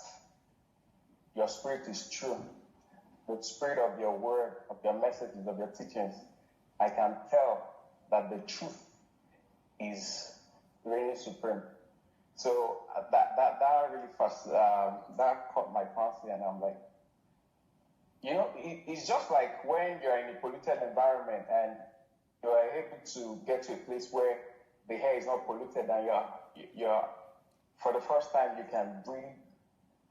your spirit is true. The spirit of your word, of your messages, of your teachings, I can tell that the truth is reigning supreme. So that really that caught my fancy, and I'm like, it's just like when you're in a polluted environment and you are able to get to a place where the air is not polluted, and you're for the first time you can breathe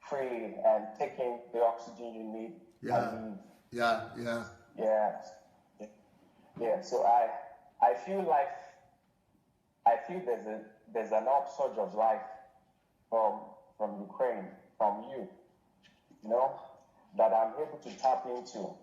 freely and take in the oxygen you need. So I feel there's an upsurge of life from Ukraine, from you, that I'm able to tap into,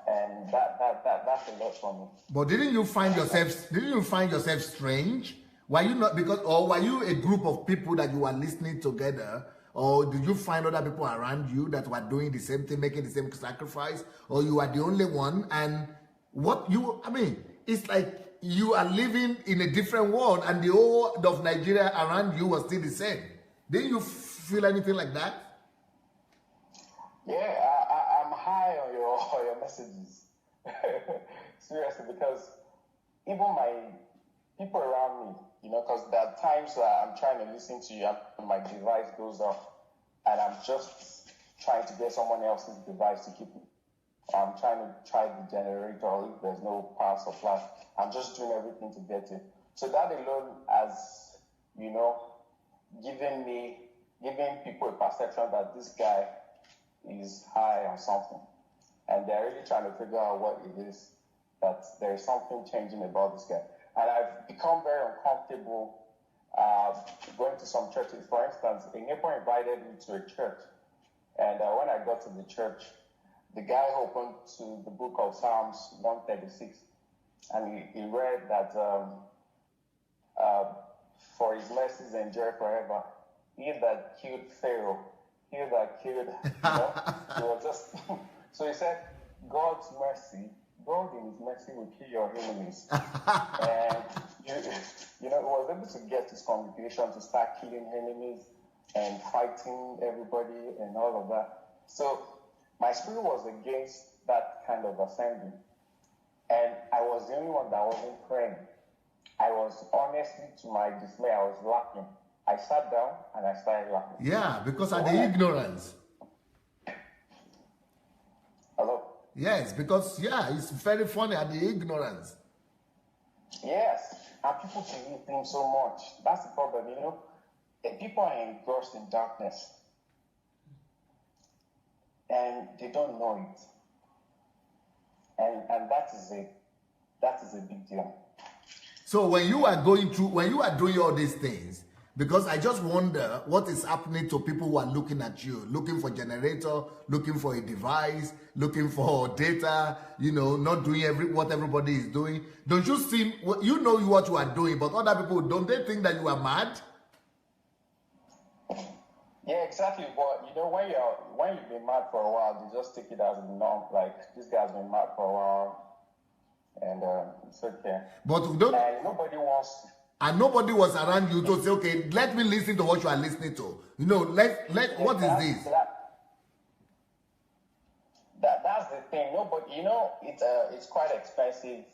and that's a lot for me. But didn't you find yourself strange? Were you not were you a group of people that you were listening together? Or did you find other people around you that were doing the same thing, making the same sacrifice? Or you are the only one? And it's like you are living in a different world and the whole of Nigeria around you was still the same. Didn't you feel anything like that? Yeah, I'm high on your messages. Seriously, because even my people around me, because there are times that I'm trying to listen to you and my device goes off, and I'm just trying to get someone else's device to keep me. I'm trying to try the generator if there's no power supply. I'm just doing everything to get it. So that alone has, giving people a perception that this guy is high or something. And they're really trying to figure out what it is, that there is something changing about this guy. And I've become very uncomfortable going to some churches. For instance, a neighbor invited me to a church. And when I got to the church, the guy opened to the book of Psalms 136. And he read that for his mercies endure forever. He that killed Pharaoh, he that killed, he was just, so he said, God's mercy, God in his mercy will kill your enemies. And, he was able to get his congregation to start killing enemies and fighting everybody and all of that. So my spirit was against that kind of assembly. And I was the only one that wasn't praying. I was, honestly, to my dismay, I was laughing. I sat down and I started laughing. Yeah, because of the ignorance. Hello? Yes, because, it's very funny at the ignorance. Yes, and people believe things so much. That's the problem, People are engrossed in darkness. And they don't know it. And that is a big deal. So when you are doing all these things, because I just wonder what is happening to people who are looking at you, looking for generator, looking for a device, looking for data, not doing what everybody is doing. Don't you see, what you are doing, but other people, don't they think that you are mad? Yeah, exactly. But when you've been mad for a while, you just take it as a norm. Like, this guy's been mad for a while, and it's okay. But and nobody wants. And nobody was around you to say, okay, let me listen to what you are listening to. What is this? That's the thing. Nobody, it's quite expensive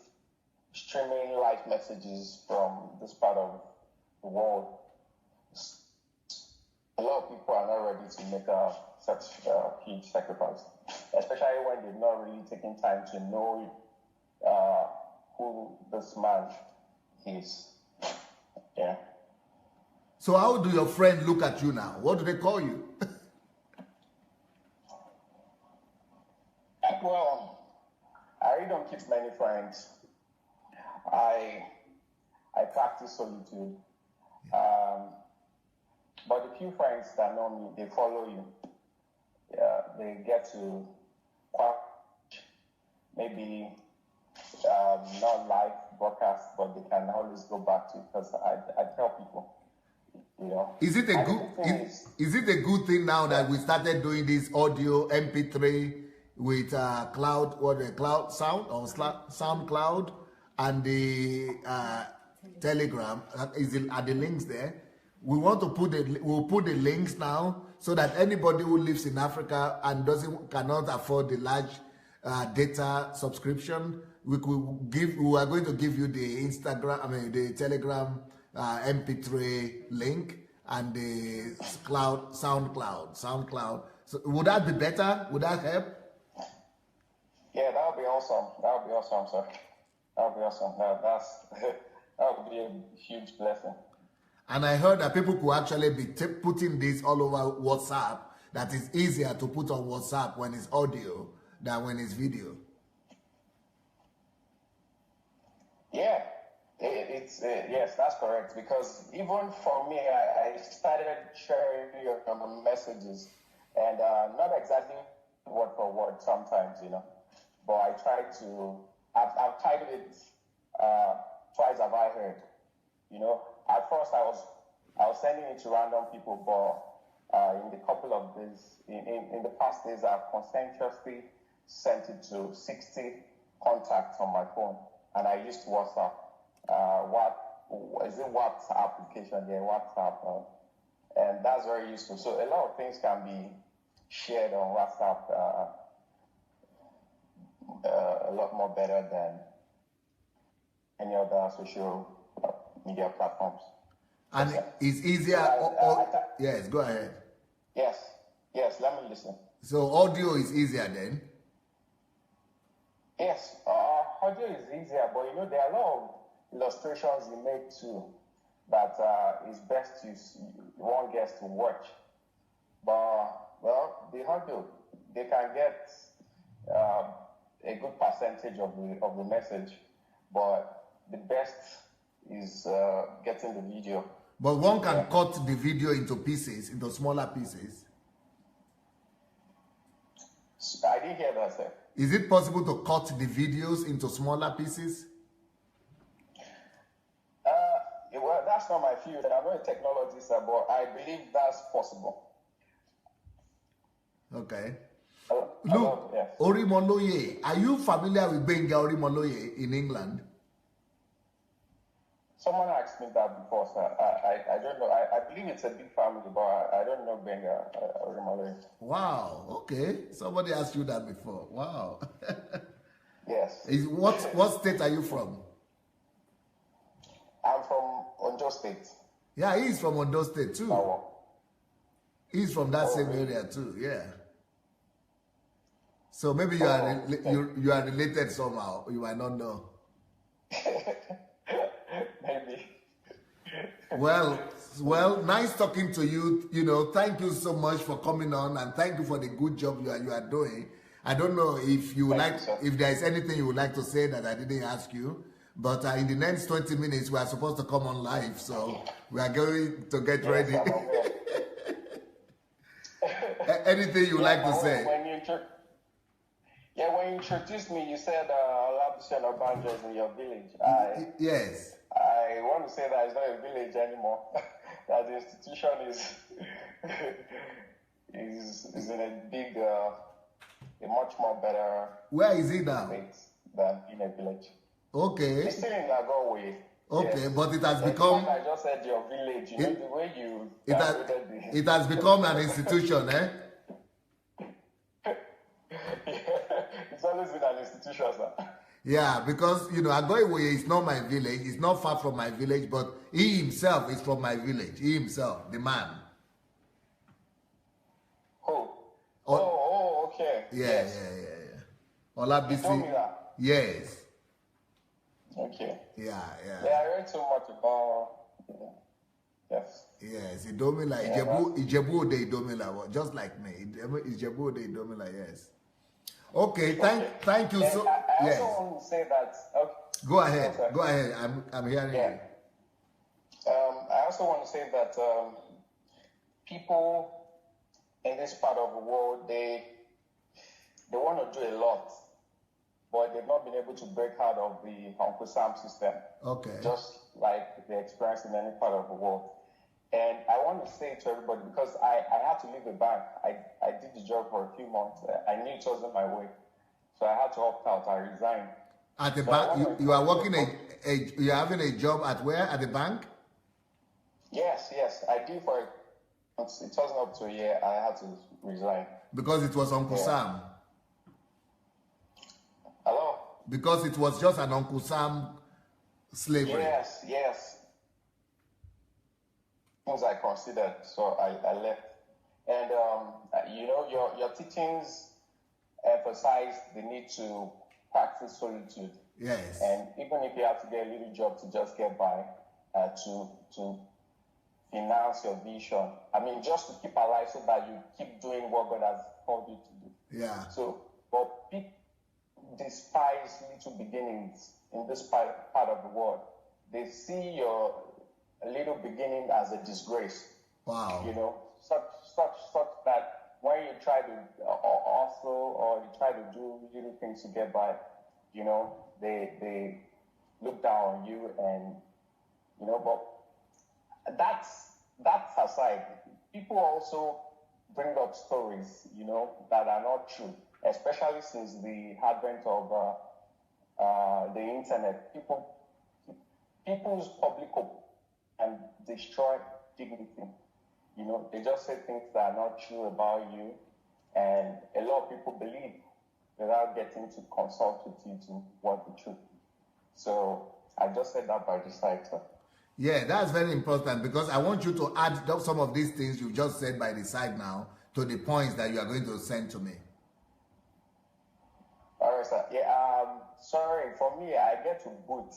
streaming live messages from this part of the world. A lot of people are not ready to make such a huge sacrifice, especially when they've not really taken time to know who this man is. Yeah. So how do your friends look at you now? What do they call you? Well, I really don't keep many friends. I practice solitude. But the few friends that know me, they follow you. Yeah, they get to maybe not live broadcast, but they can always go back to it, because I tell people, you know. Is it a good is it a good thing now that we started doing this audio MP3 with cloud sound or SoundCloud and the Telegram? Are the links there? We want to we'll put the links now so that anybody who lives in Africa and cannot afford the large data subscription, we are going to give you the the Telegram MP3 link and the SoundCloud. So would that be better? Would that help? Yeah, that would be awesome. That would be awesome, sir. That would be awesome. That would be a huge blessing. And I heard that people could actually be putting this all over WhatsApp. That is easier to put on WhatsApp when it's audio than when it's video. Yeah, yes, that's correct. Because even for me, I started sharing your messages, and not exactly word for word sometimes, you know. But I try to. I've tried it twice. Have I heard? You know, at first I was sending it to random people, but in the couple of days, in the past days, I've conscientiously sent it to 60 contacts on my phone, and I used WhatsApp. Is it WhatsApp application? Yeah, WhatsApp, and that's very useful. So a lot of things can be shared on WhatsApp a lot more better than any other social media platforms. And it's easier. Yes, go ahead. Yes, let me listen. So audio is easier then? Yes, audio is easier, but you know, there are a lot of illustrations you make too that is best one gets to watch. But, well, the audio, they can get a good percentage of the message, but the best is getting the video. But one can cut the video into pieces, into smaller pieces. I didn't hear that, sir. Is it possible to cut the videos into smaller pieces? Well, that's not my field. I'm not a technologist, sir, but I believe that's possible. Okay. Look, yes. Orimoloye, are you familiar with Benga Orimoloye in England? Someone asked me that before, sir. I don't know. I believe it's a big family, but I don't know Benga Orimoloye. Wow. Okay. Somebody asked you that before. Wow. Yes. What state are you from? I'm from Ondo State. Yeah, he's from Ondo State too. Oh. He's from that same really? area too. Yeah. So maybe you are related somehow. You might not know. Maybe. Well, nice talking to you. You know, thank you so much for coming on, and thank you for the good job you are doing. I don't know if if there is anything you would like to say that I didn't ask you, but in the next 20 minutes we are supposed to come on live, so we are going to get ready. Anything you would like to say? When you introduced me, you said Olabisi Obanjo is in your village. Yes. I want to say that it's not a village anymore. That the institution is in a big, a much more better. Where is it now? Than in a village. Okay. It's still in Lagowe. Okay, yes. But it has become. I just said your village. You know the way you. It has become an institution, eh? It's always been an institution, sir. Yeah, because, you know, Agoiwe is not my village. It's not far from my village, but he himself is from my village. He himself, the man. Oh, okay. Yeah. Olabisi. Yes. Okay. Yeah. Yeah, I read so much about. Yes. Yes, Idomila, Ijebu Ode Idomila, just like me. Ijebu Ode Idomila, yes. Okay, thank you so. I also want to say that. Okay. Go ahead. I'm hearing you. I also want to say that people in this part of the world they want to do a lot, but they've not been able to break out of the Uncle Sam system. Okay. Just like they experience in any part of the world. And I want to say to everybody, because I had to leave the bank. I did the job for a few months. I knew it wasn't my way. So I had to opt out. I resigned. At the bank, you are working you're having a job at where? At the bank? Yes. I did for it wasn't up to a year. I had to resign. Because it was Uncle Sam. Hello? Because it was just an Uncle Sam slavery. Yes. Things I considered, so I left. And your teachings emphasize the need to practice solitude. Yes. And even if you have to get a little job to just get by, to finance your vision. I mean, just to keep alive so that you keep doing what God has called you to do. Yeah. So, but people despise little beginnings in this part of the world. They see your little beginning as a disgrace. Wow. Such that when you try to hustle or you try to do little things to get by, they look down on you, and but that's aside. People also bring up stories, that are not true, especially since the advent of the internet. People's public and destroy dignity. They just say things that are not true about you, and a lot of people believe without getting to consult with you to what the truth is. So I just said that by the side, sir. Yeah, that's very important, because I want you to add some of these things you just said by the side now to the points that you are going to send to me. All right, sir. Yeah, sorry, for me, I get to boot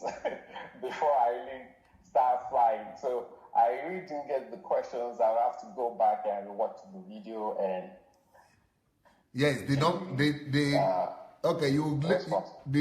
before I really start flying. So I really didn't get the questions. I'll have to go back and watch the video and... Yes, the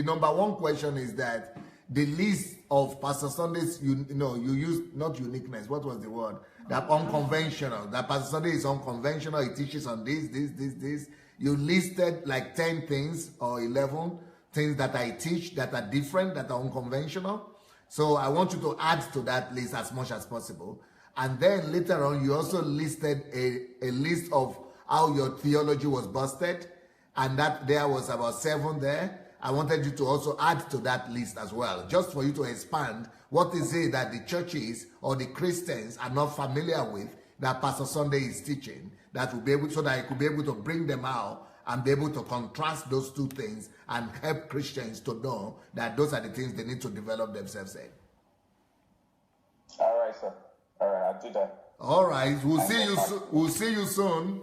number one question is that the list of Pastor Sunday's, you use not uniqueness. What was the word? That unconventional. That Pastor Sunday is unconventional. He teaches on this. You listed like 10 things or 11 things that I teach that are different, that are unconventional. So I want you to add to that list as much as possible. And then later on, you also listed a list of how your theology was busted. And that there was about 7 there. I wanted you to also add to that list as well, just for you to expand what is it that the churches or the Christians are not familiar with that Pastor Sunday is teaching, that will be able, so that I could be able to bring them out and be able to contrast those two things and help Christians to know that those are the things they need to develop themselves in. All right, sir. All right, I'll do that. All right, we'll see you. We'll see you soon.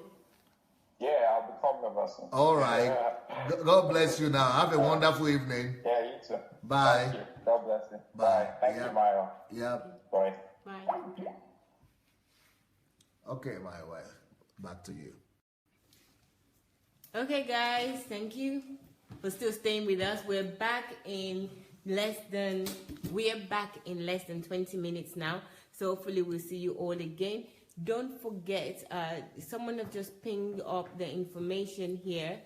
Yeah, I'll become the person. All right. God bless you now. Have a wonderful evening. Yeah, you too. Bye. Thank you. God bless you. Bye. Thank you, Maya. Yep. Bye. Bye. Okay, my wife. Back to you. Okay, guys, thank you for still staying with us. We're back in less than 20 minutes now. So hopefully we'll see you all again. Don't forget, someone has just pinged up the information here.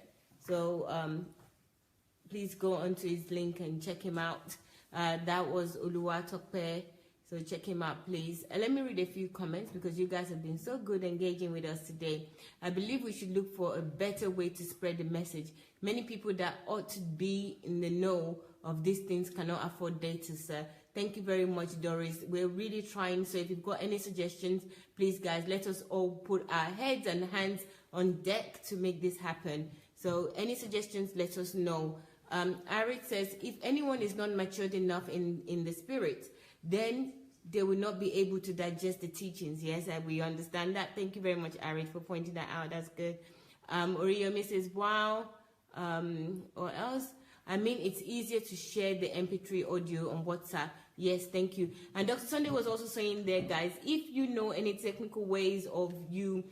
So please go onto his link and check him out. That was Oluwatope. So check him out, please. Let me read a few comments, because you guys have been so good engaging with us today. I believe we should look for a better way to spread the message. Many people that ought to be in the know of these things cannot afford data, sir. Thank you very much, Doris. We're really trying. So if you've got any suggestions, please, guys, let us all put our heads and hands on deck to make this happen. So any suggestions, let us know. Arik says, if anyone is not matured enough in the spirit, then they will not be able to digest the teachings. Yes, we understand that. Thank you very much, Arik, for pointing that out. That's good. Oriyomi says, wow. Or else? I mean, it's easier to share the MP3 audio on WhatsApp. Yes, thank you. And Dr. Sandey was also saying there, guys, if you know any technical ways of you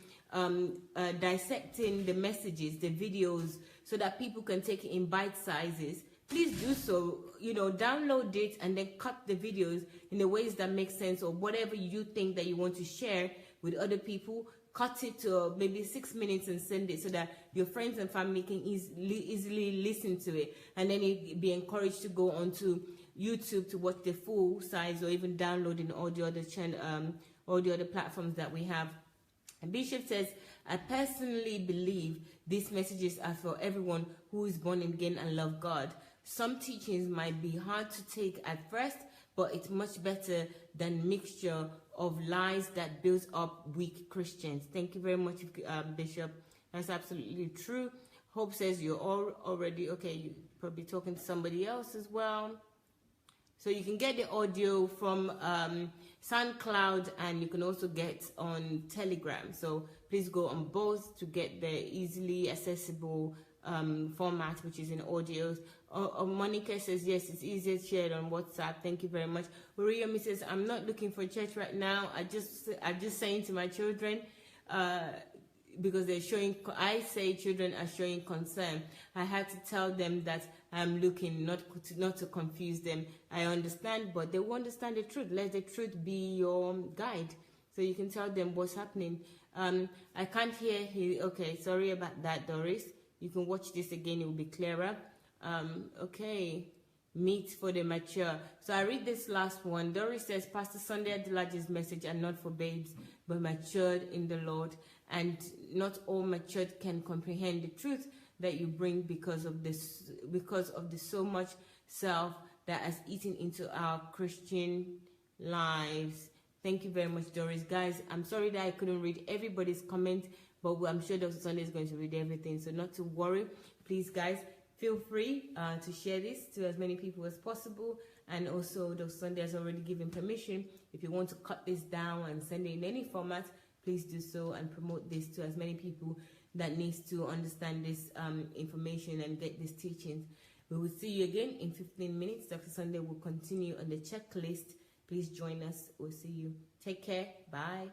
dissecting the messages, the videos, so that people can take it in bite sizes, please do so. Download it and then cut the videos in the ways that make sense, or whatever you think that you want to share with other people. cut it to maybe 6 minutes and send it so that your friends and family can easily listen to it, and then you'd be encouraged to go onto YouTube to watch the full size, or even downloading all the other all the other platforms that we have. And Bishop says, I personally believe these messages are for everyone who is born again and love God. Some teachings might be hard to take at first, but it's much better than mixture of lies that builds up weak Christians. Thank you very much, Bishop. That's absolutely true. Hope says you're already, okay, you're probably talking to somebody else as well. So you can get the audio from SoundCloud, and you can also get on Telegram. So please go on both to get the easily accessible format, which is in audios. Monica says, yes, it's easier shared on WhatsApp. Thank you very much. Uriyomi says, I'm not looking for church right now. I'm just saying to my children, because they're showing, I say children are showing concern. I had to tell them that I'm looking, not to confuse them. I understand, but they will understand the truth. Let the truth be your guide, so you can tell them what's happening. I can't hear. Okay, sorry about that, Doris. You can watch this again; it will be clearer. Okay, meat for the mature. So I read this last one. Doris says, Pastor Sandey Adelaja's message are not for babes, but matured in the Lord. And not all matured can comprehend the truth that you bring because of the so much self that has eaten into our Christian lives. Thank you very much, Doris. Guys, I'm sorry that I couldn't read everybody's comment, but I'm sure Dr. Sandey is going to read everything, so not to worry. Please, guys, feel free to share this to as many people as possible. And also, Dr. Sandey has already given permission. If you want to cut this down and send it in any format, please do so and promote this to as many people that needs to understand this information and get these teachings. We will see you again in 15 minutes. Dr. Sandey will continue on the checklist. Please join us. We'll see you. Take care. Bye.